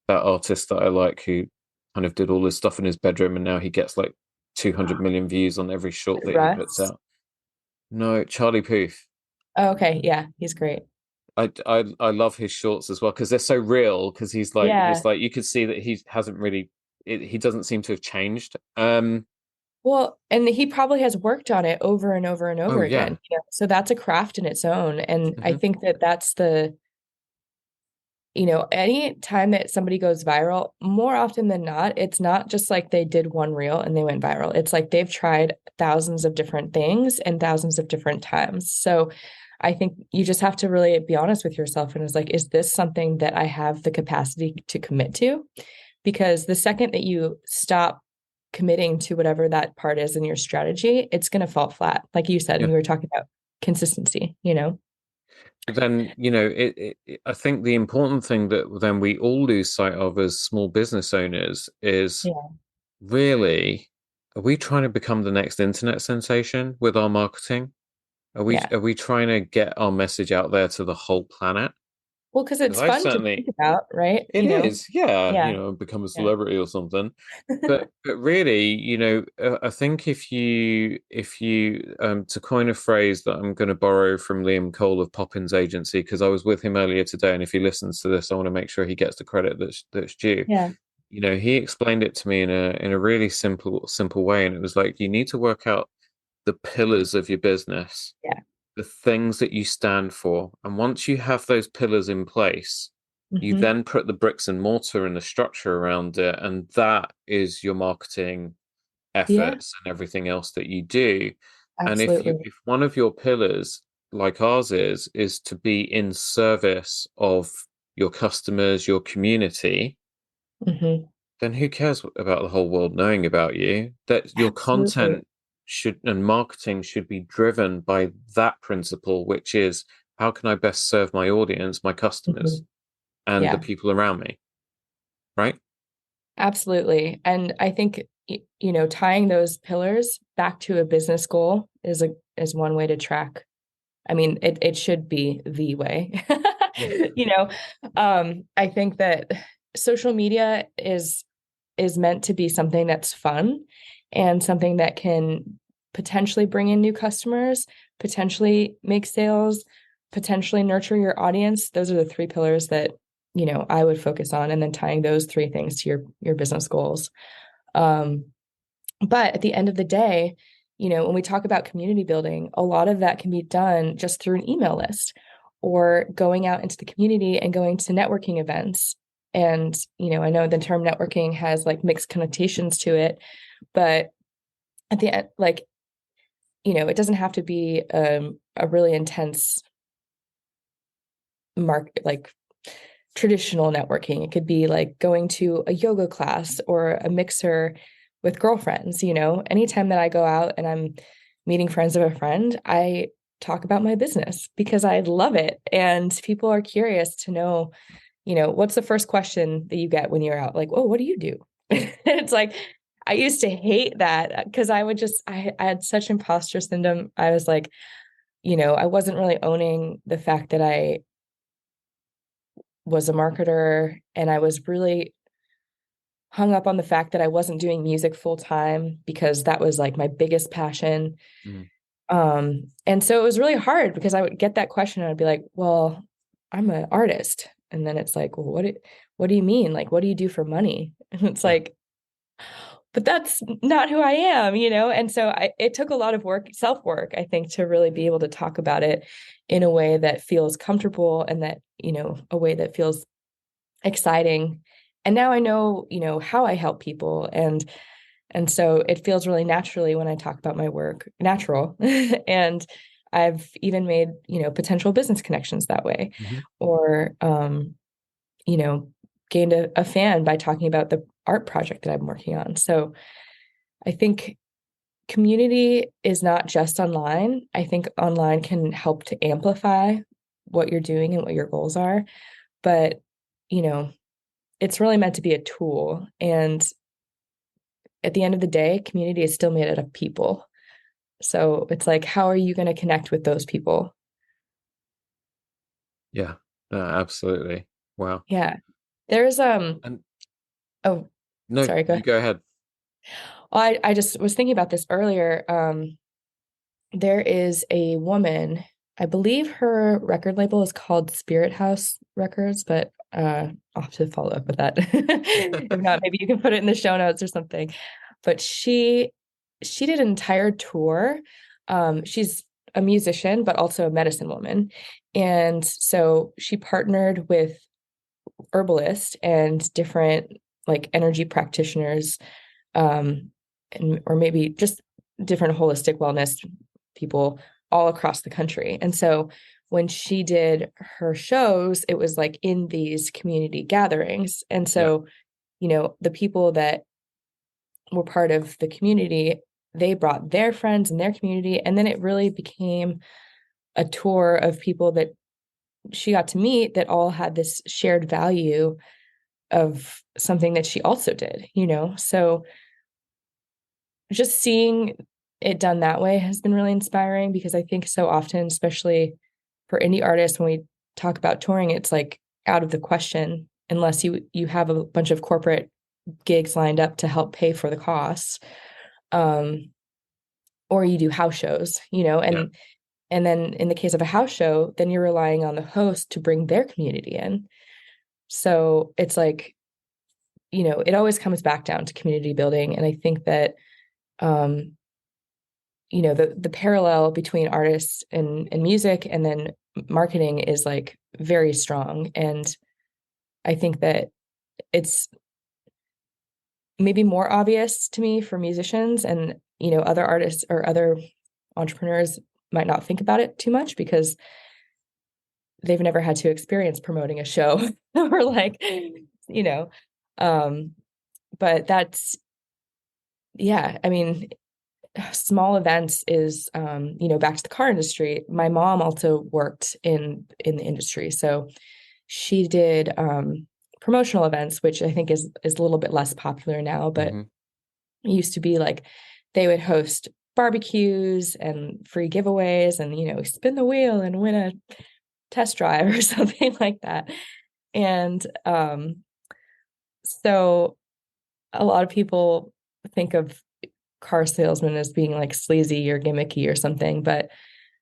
that artist that I like who kind of did all this stuff in his bedroom and now he gets like 200 million views on every short that he puts Russ. out. No, Charlie Puth. Oh, okay. Yeah. He's great. I love his shorts as well because they're so real. Because he's like, it's Yeah. like you could see that he hasn't really, he doesn't seem to have changed. Well, and he probably has worked on it over and over and Oh over yeah. again. So that's a craft in its own. And I Hmm. think that that's any time that somebody goes viral, more often than not, it's not just like they did one reel and they went viral. It's like they've tried thousands of different things and thousands of different times. So I think you just have to really be honest with yourself and is like, is this something that I have the capacity to commit to? Because the second that you stop committing to whatever that part is in your strategy, it's going to fall flat. Like you said, and Yeah. we were talking about consistency. But then, I think the important thing that then we all lose sight of as small business owners is Yeah. really, are we trying to become the next internet sensation with our marketing? Are we Yeah. are we trying to get our message out there to the whole planet? Well, because Because it's I fun to think certainly, about, right? it is, yeah, Yeah. become a Yeah. celebrity or something. But really, I think if you to coin a phrase that I'm going to borrow from Liam Cole of Poppins Agency, because I was with him earlier today, and if he listens to this, I want to make sure he gets the credit that's due. Yeah. He explained it to me in a really simple way, and it was like you need to work out the pillars of your business, Yeah. the things that you stand for. And once you have those pillars in place, you Hmm. then put the bricks and mortar and the structure around it. And that is your marketing Yeah. efforts and everything else that you do. And Absolutely. if one of your pillars, like ours is to be in service of your customers, your community, Hmm. then who cares about the whole world knowing about you? That your Absolutely. content should and marketing should be driven by that principle, which is how can I best serve my audience, my customers, Hmm. and the Yeah. people around me, right? Absolutely. And I think, tying those pillars back to a business goal is one way to track. I mean, it should be the way. Yeah. You know, I think that social media is meant to be something that's fun and something that can potentially bring in new customers, potentially make sales, potentially nurture your audience. Those are the three pillars that, I would focus on, and then tying those three things to your business goals. Um, but at the end of the day, when we talk about community building, a lot of that can be done just through an email list or going out into the community and going to networking events. And, I know the term networking has like mixed connotations to it, but at the end, like, it doesn't have to be a really intense like traditional networking. It could be like going to a yoga class or a mixer with girlfriends. Anytime that I go out and I'm meeting friends of a friend, I talk about my business because I love it. And people are curious to know, what's the first question that you get when you're out? Like, oh, what do you do? It's like, I used to hate that because I had such imposter syndrome. I was like, I wasn't really owning the fact that I was a marketer, and I was really hung up on the fact that I wasn't doing music full time because that was like my biggest passion. Mm. And so it was really hard because I would get that question and I'd be like, well, I'm an artist. And then it's like, well, what do you mean? Like, what do you do for money? And it's Yeah. like, but that's not who I am, you know? And so it took a lot of work, self work, I think, to really be able to talk about it in a way that feels comfortable and that, you know, a way that feels exciting. And now I know, you know, how I help people. And so it feels really naturally when I talk about my work, natural. And I've even made, you know, potential business connections that way, Hmm. or, you know, gained a fan by talking about the art project that I'm working on. So I think community is not just online. I think online can help to amplify what you're doing and what your goals are. But, you know, it's really meant to be a tool. And at the end of the day, community is still made out of people. So it's like, how are you going to connect with those people? Yeah. No, absolutely. Wow. Yeah. There's And oh, no, sorry, go you ahead. go ahead. Well, I just was thinking about this earlier. There is a woman, I believe her record label is called Spirit House Records, but I'll have to follow up with that. If not, maybe you can put it in the show notes or something. But she did an entire tour. She's a musician, but also a medicine woman. And so she partnered with herbalists and different like energy practitioners, and or maybe just different holistic wellness people all across the country. And so when she did her shows, it was like in these community gatherings. And Yeah. so, you know, the people that were part of the community, they brought their friends and their community. And then it really became a tour of people that she got to meet that all had this shared value of something that she also did, you know? So just seeing it done that way has been really inspiring because I think so often, especially for indie artists, when we talk about touring, it's like out of the question unless you have a bunch of corporate gigs lined up to help pay for the costs, um, or you do house shows, you know, Yeah. and then in the case of a house show, then you're relying on the host to bring their community in. So it's like, you know, it always comes back down to community building, and I think that um, you know, the parallel between artists and music and then marketing is like very strong. And I think that it's maybe more obvious to me for musicians, and you know, other artists or other entrepreneurs might not think about it too much because they've never had to experience promoting a show or like, you know, um but that's, yeah, I mean, small events is, you know, back to the car industry. My mom also worked in the industry, so she did promotional events, which I think is a little bit less popular now, but Hmm. it used to be like they would host barbecues and free giveaways and, you know, spin the wheel and win a test drive or something like that. And so a lot of people think of car salesmen as being like sleazy or gimmicky or something, but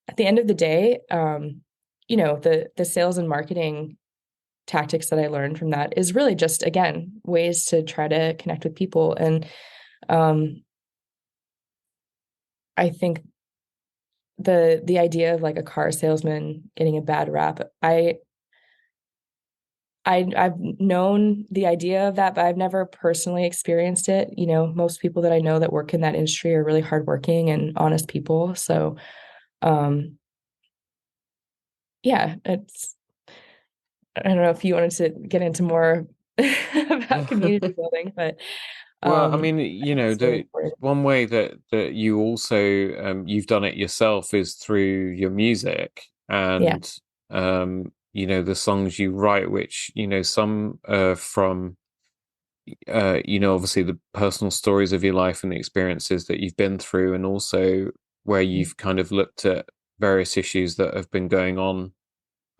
at the end of the day, you know, the sales and marketing tactics that I learned from that is really just, again, ways to try to connect with people. And um, I think the idea of like a car salesman getting a bad rap, I've known the idea of that, but I've never personally experienced it. You know, most people that I know that work in that industry are really hardworking and honest people. So, um, yeah, it's, I don't know if you wanted to get into more about community building, but Well, I mean, you know, it's really the important. one way that you also you've done it yourself is through your music Yeah. and you know, the songs you write, which, you know, some from you know, obviously the personal stories of your life and the experiences that you've been through, and also where you've kind of looked at various issues that have been going on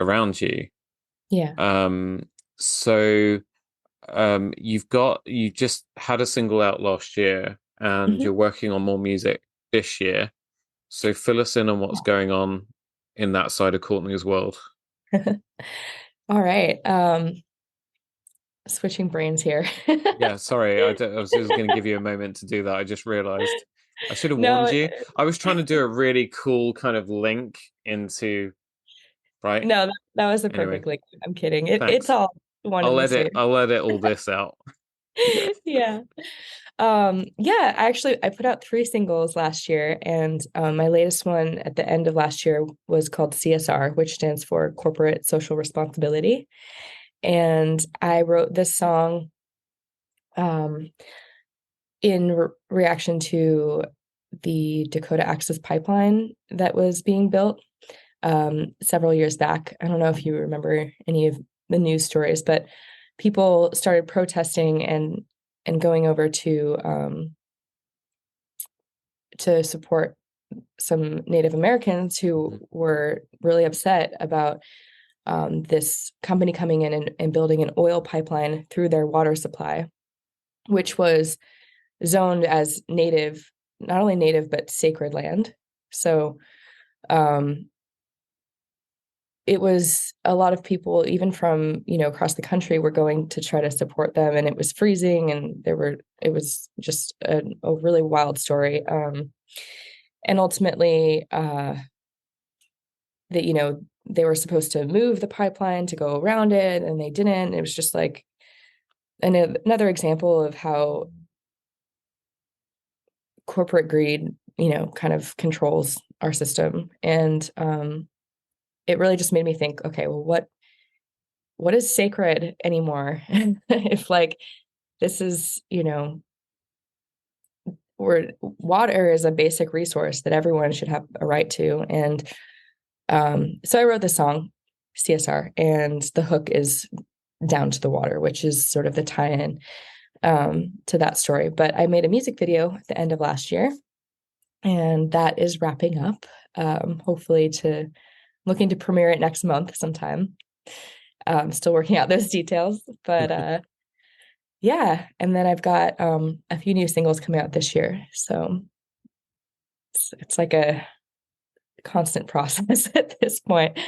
around you. Yeah. Um, so you just had a single out last year and you're Mhm. working on more music this year. So fill us in on what's going on in that side of Courtney's world. All right. switching brains here. Yeah, sorry. I was just going to give you a moment to do that. I just realized I should have warned No, you. I was trying to do a really cool kind of link into, right? no, that was the Anyway, perfect link. I'm kidding. It's thanks. all one and I'll the edit same. I'll edit all this out. Yeah. Yeah, I put out three singles last year, and my latest one at the end of last year was called CSR, which stands for Corporate Social Responsibility. And I wrote this song um, in reaction to the Dakota Access Pipeline that was being built several years back. I don't know if you remember any of the news stories, but people started protesting and going over to support some Native Americans who Mhm. were really upset about this company coming in and building an oil pipeline through their water supply, which was zoned as native, not only native, but sacred land. So um, it was a lot of people, even from, across the country, were going to try to support them. And it was freezing, and it was just a really wild story. And ultimately, that they were supposed to move the pipeline to go around it, and they didn't. It was just like another example of how corporate greed kind of controls our system. And it really just made me think, okay, well, what is sacred anymore? If like this is, where water is a basic resource that everyone should have a right to. And so I wrote the song CSR, and the hook is Down to the Water, which is sort of the tie-in to that story. But I made a music video at the end of last year, and that is wrapping up. Hopefully to looking to premiere it next month sometime. Still working out those details, but yeah. And then I've got a few new singles coming out this year, so it's like a constant process at this point.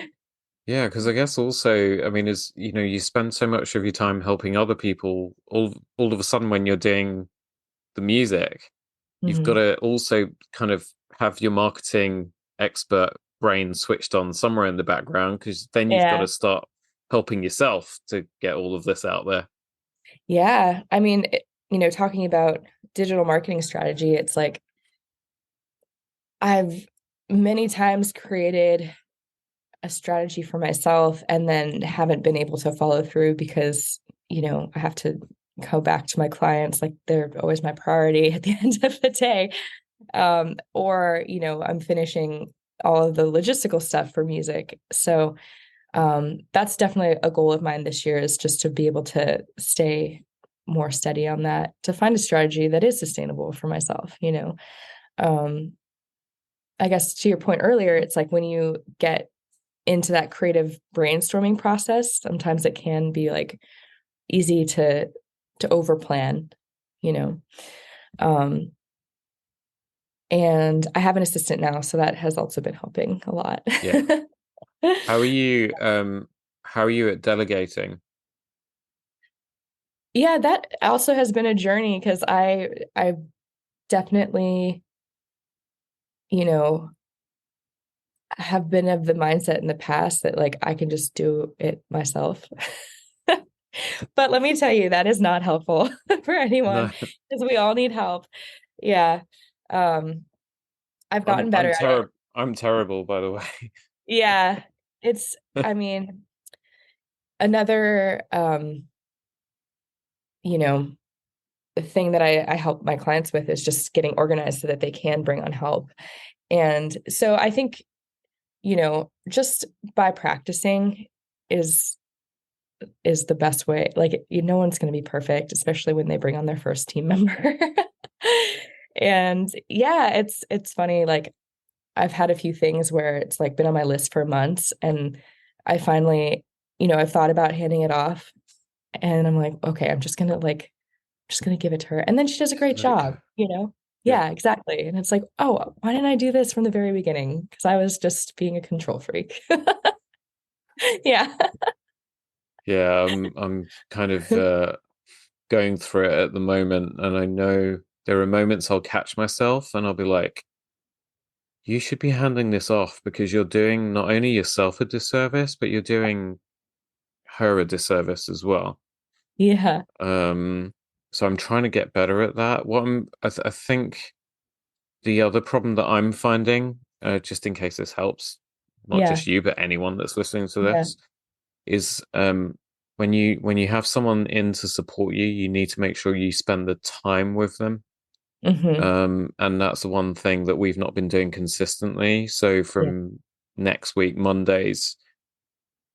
Yeah, because I guess also, I mean, as you know, you spend so much of your time helping other people, all of a sudden when you're doing the music, you've got Mhm. to also kind of have your marketing expert brain switched on somewhere in the background, because then you've got Yeah, to start helping yourself to get all of this out there. yeah. I mean, talking about digital marketing strategy, it's like I've many times created a strategy for myself and then haven't been able to follow through because, I have to go back to my clients. Like they're always my priority at the end of the day. Or, I'm finishing all of the logistical stuff for music. So that's definitely a goal of mine this year, is just to be able to stay more steady on that, to find a strategy that is sustainable for myself. Um, I guess to your point earlier, it's like when you get into that creative brainstorming process, sometimes it can be like easy to overplan, you know. Um, and I have an assistant now, so that has also been helping a lot. Yeah. How are you, how are you at delegating? Yeah, that also has been a journey because I definitely, you know, have been of the mindset in the past that like I can just do it myself. But let me tell you, that is not helpful for No, anyone because we all need help. Yeah. Um, I've gotten better at it. I'm terrible, by the way. Yeah. It's, I mean, another you know, thing that I help my clients with is just getting organized so that they can bring on help. And so I think, just by practicing is is the best way. Like, no one's going to be perfect, especially when they bring on their first team member. And yeah, it's funny. Like, I've had a few things where it's like been on my list for months, and I finally, I've thought about handing it off, and I'm like, okay, just gonna give it to her, and then she does a Just great let it job. go. Yeah. Yeah, exactly. And it's like, oh, why didn't I do this from the very beginning? Because I was just being a control freak. Yeah. Yeah, I'm kind of going through it at the moment, and I know there are moments I'll catch myself and I'll be like, you should be handing this off because you're doing not only yourself a disservice, but you're doing her a disservice as well. Yeah. Um, so I'm trying to get better at that. I think the other problem that I'm finding, just in case this helps, not Yeah. just you, but anyone that's listening to Yeah. this, is when you have someone in to support you, you need to make sure you spend the time with them. Hmm. And that's the one thing that we've not been doing consistently. So Yeah. from next week, Mondays,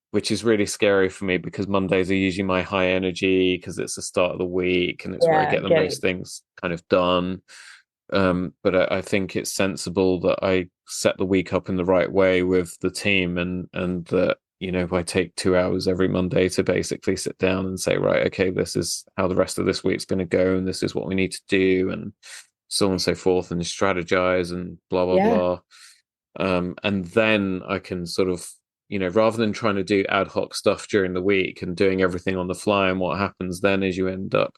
which is really scary for me because Mondays are usually my high energy because it's the start of the week and it's where I Yeah. get the Get it. most things kind of done. But I think it's sensible that I set the week up in the right way with the team and that, I take 2 hours every Monday to basically sit down and say, right, okay, this is how the rest of this week's going to go, and this is what we need to do, and so on and so forth, and strategize and blah, blah, Yeah. blah. And then I can sort of, rather than trying to do ad hoc stuff during the week and doing everything on the fly, and what happens then is you end up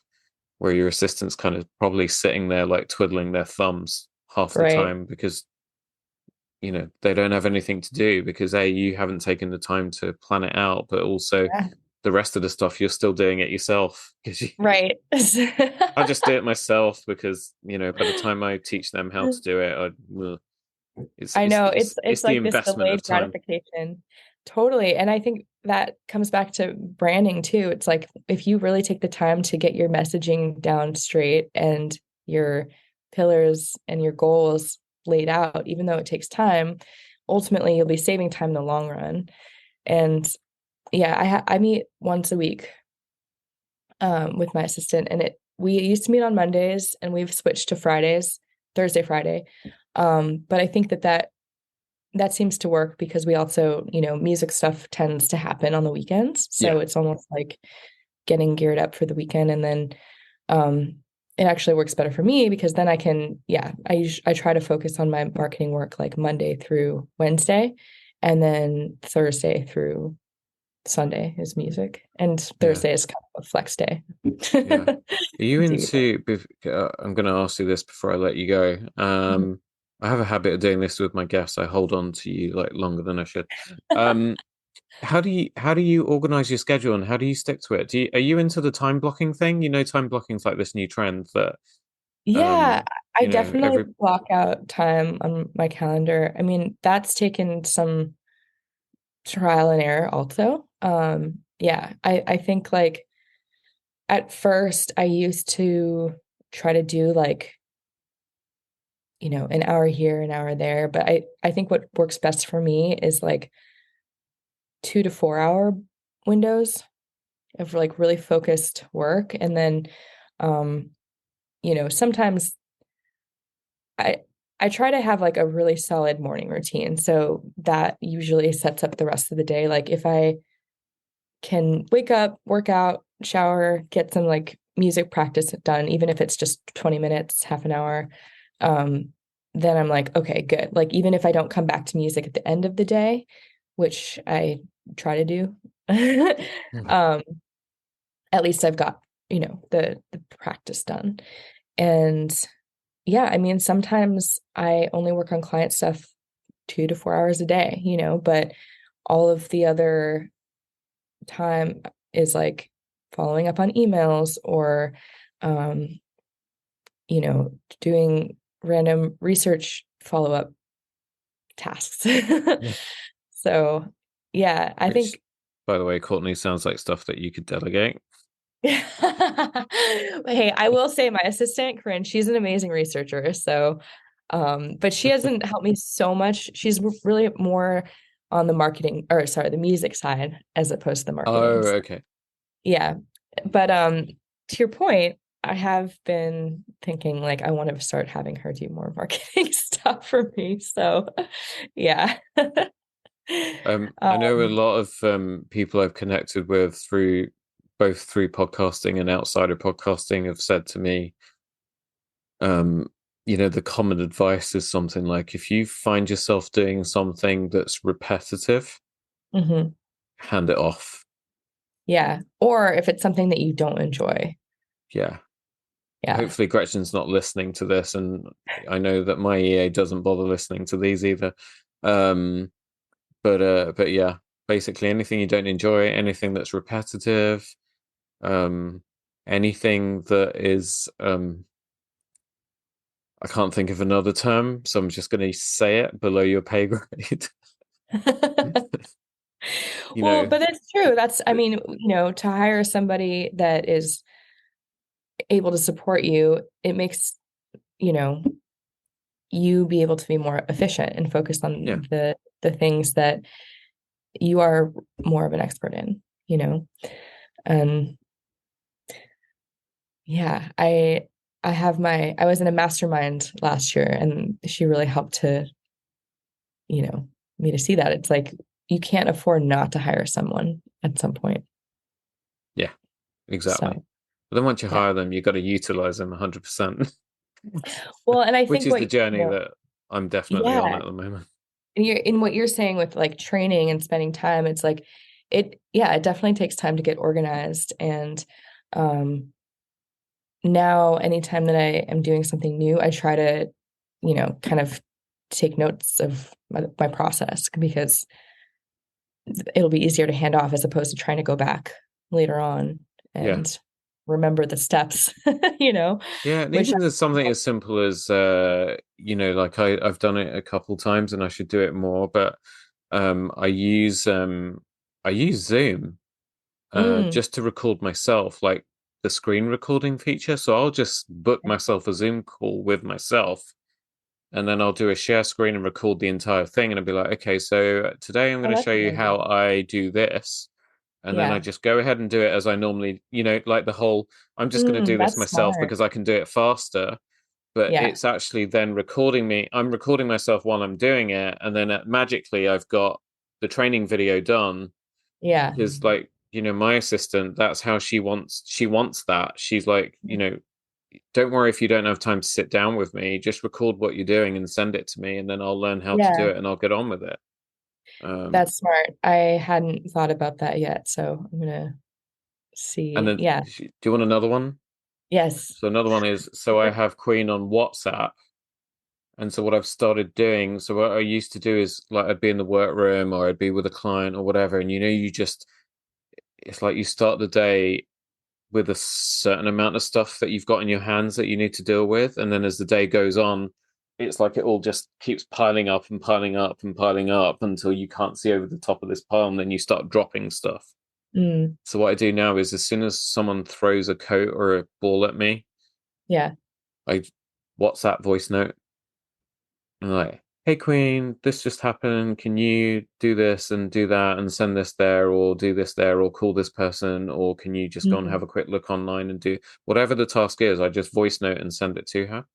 where your assistant's kind of probably sitting there like twiddling their thumbs half the Right. time because they don't have anything to do because you haven't taken the time to plan it out, but also Yeah. the rest of the stuff you're still doing it yourself because Right. I just do it myself because by the time I teach them how to do it, it's I it's know it's it's it's the like this investment of delayed time. gratification. Totally. And I think that comes back to branding too. It's like if you really take the time to get your messaging down straight and your pillars and your goals laid out, even though it takes time, ultimately you'll be saving time in the long run. And yeah, I meet once a week with my assistant, and it we used to meet on Mondays and we've switched to Fridays, Thursday, Friday. But I think that seems to work because we also, music stuff tends to happen on the weekends. Yeah, So it's almost like getting geared up for the weekend. And then um, it actually works better for me because then I can, yeah, I try to focus on my marketing work like Monday through Wednesday, and then Thursday through Sunday is music, and yeah, Thursday is kind of a flex day. yeah. Are you Do your into? I'm going to ask you this before I let you go. thing. I have a habit of doing this with my guests. I hold on to you like longer than I should. Um, how do you organize your schedule and how do you stick to it? Are you into the time blocking thing? Time blocking is like this new trend that Yeah, I definitely every block out time on my calendar. I mean, that's taken some trial and error also. Yeah, I think like at first I used to try to do like, an hour here, an hour there, but I think what works best for me is like 2 to 4 hour windows of like really focused work. And then sometimes I I try to have like a really solid morning routine. So that usually sets up the rest of the day. Like if I can wake up, work out, shower, get some like music practice done, even if it's just 20 minutes, half an hour, um, then I'm like, okay, good. Like even if I don't come back to music at the end of the day, which I try to do, um, at least I've got, the practice done. And yeah, I mean, sometimes I only work on client stuff 2 to 4 hours a day, but all of the other time is like following up on emails or, um, doing random research follow-up tasks. Yeah. So, yeah, I which, think by the way, Courtney sounds like stuff that you could delegate. hey, I will say my assistant, Corinne, she's an amazing researcher. So, but she hasn't helped me so much. She's really more on the marketing, or sorry, the music side as opposed to the Oh, marketing. okay. Yeah. But to your point, I have been thinking like I want to start having her do more marketing stuff for me. So, yeah. I know a Um, lot of people I've connected with through both through podcasting and outside of podcasting have said to me, um, the common advice is something like if you find yourself doing something that's repetitive, mhm. hand it off. Yeah. Or if it's something that you don't enjoy. Yeah. Yeah. Hopefully Gretchen's not listening to this, and I know that my EA doesn't bother listening to these either. Um, but yeah, basically anything you don't enjoy, anything that's repetitive, um, anything that is I can't think of another term, so I'm just going to say it, below your pay grade. You Well, know, but it's true. That's, I th- mean, to hire somebody that is able to support you, it makes, you know, you be able to be more efficient and focus yeah, on the things that you are more of an expert in, you know. And yeah, I was in a mastermind last year and she really helped to, you know, me to see that. It's like you can't afford not to hire someone at some point. yeah, exactly. So, But then once you yeah. hire them, you've got to utilize them 100%, Well, and I which think is what the journey that I'm definitely on yeah, at the moment. and you're in what you're saying with like training and spending time, it's like yeah, it definitely takes time to get organized. And um now anytime that I am doing something new, I try to, kind of take notes of my process because it'll be easier to hand off as opposed to trying to go back later on Yeah. and remember the steps, Yeah, and which even there's something as simple as like I've done it a couple times and I should do it more, but um I use um I use Zoom mm, just to record myself, like the screen recording feature. So I'll just book myself a Zoom call with myself, and then I'll do a share screen and record the entire thing. And I'll be like, okay, so today I'm going oh, to that's show a good you idea. how I do this. And then I Yeah. just go ahead and do it as I normally, like the whole, I'm just going to do this That's myself smart. because I can do it faster. But Yeah. it's actually then recording me. I'm recording myself while I'm doing it. And then magically, I've got the training video done Yeah. because like my assistant, that's how she wants that. She's like, don't worry if you don't have time to sit down with me, just record what you're doing and send it to me, and then I'll learn how to do Yeah. it and I'll get on with it. That's smart. I hadn't thought about that yet, so I'm gonna And see. then Yeah. do you want another one? Yes. So another one is, so I have Queen on WhatsApp. And so what I've started doing, so what I used to do is like I'd be in the workroom or I'd be with a client or whatever, and it's like you start the day with a certain amount of stuff that you've got in your hands that you need to deal with. And then as the day goes on, it's like it all just keeps piling up and piling up and piling up until you can't see over the top of this pile. And then you start dropping stuff. Mm, So what I do now is as soon as someone throws a coat or a ball at me, yeah. I WhatsApp voice note and like, hey Queen, this just happened. Can you do this and do that and send this there or do this there or call this person or can you just go and Mm, have a quick look online and do whatever the task is? I just voice note and send it to her.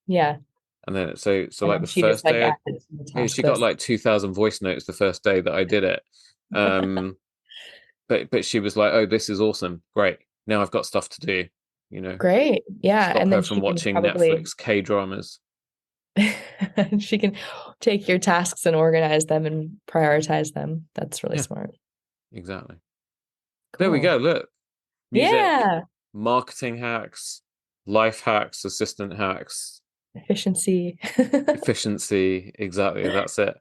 yeah. And then so And like then the she just first like day added to the task she got list. like 2,000 voice notes the first day that I did it. Um but she was like, "Oh, this is awesome. Great. Now I've got stuff to do, you know. Great. Yeah. Stop And her then from she can watching probably Netflix K-dramas." she can take your tasks and organize them and prioritize them. That's really Yeah, smart. exactly. There we Cool. go. Look, music, Yeah. marketing hacks, life hacks, assistant hacks, Efficiency. efficiency. Exactly. That's it.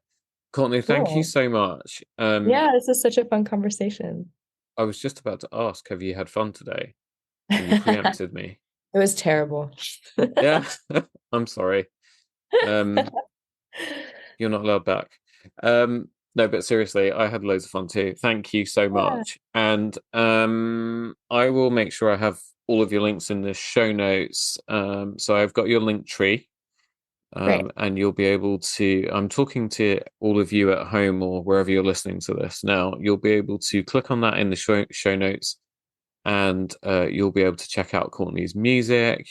Courtney, thank you Cool. so much. Yeah, this is such a fun conversation. I was just about to ask, have you had fun today? And you It preempted me. was terrible. Yeah, I'm sorry. Um, you're not allowed back. No, but seriously, I had loads of fun too. Thank you so Yeah, much. And I will make sure I have all of your links in the show notes. So I've got your link tree. great. And you'll be able to, I'm talking to all of you at home or wherever you're listening to this now, you'll be able to click on that in the show notes and you'll be able to check out Courtney's music.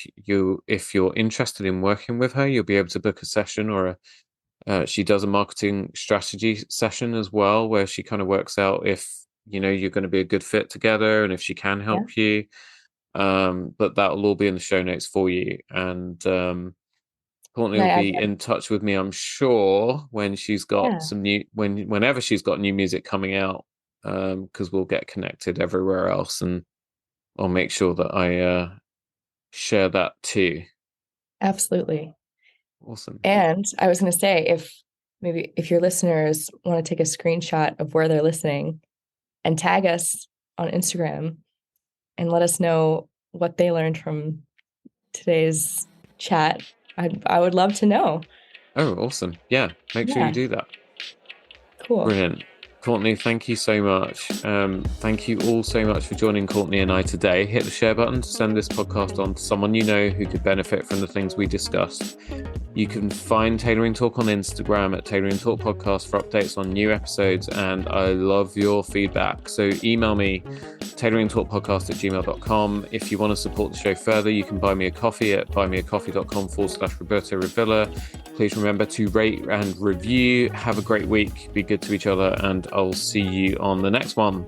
If you're interested in working with her, you'll be able to book a session she does a marketing strategy session as well, where she kind of works out if, you're going to be a good fit together and if she can Yeah. help you. But that'll all be in the show notes for you. And Courtney Can I will add be that? in touch with me, I'm sure, when she's got Yeah. some whenever she's got new music coming out. because we'll get connected everywhere else, and I'll make sure that I share that too. Absolutely. Awesome. And I was going to say, if your listeners want to take a screenshot of where they're listening and tag us on Instagram and let us know what they learned from today's chat, I would love to know. Oh, awesome. Yeah, make sure you do that. Cool. Brilliant. Courtney, thank you so much. Thank you all so much for joining Courtney and I today. Hit the share button to send this podcast on to someone you know who could benefit from the things we discussed. You can find Tailoring Talk on Instagram at Tailoring Talk Podcast for updates on new episodes, and I love your feedback. So email me, tailoringtalkpodcast@gmail.com. If you want to support the show further, you can buy me a coffee at buymeacoffee.com/Roberto Rivilla. Please remember to rate and review. Have a great week. Be good to each other, and I'll see you on the next one.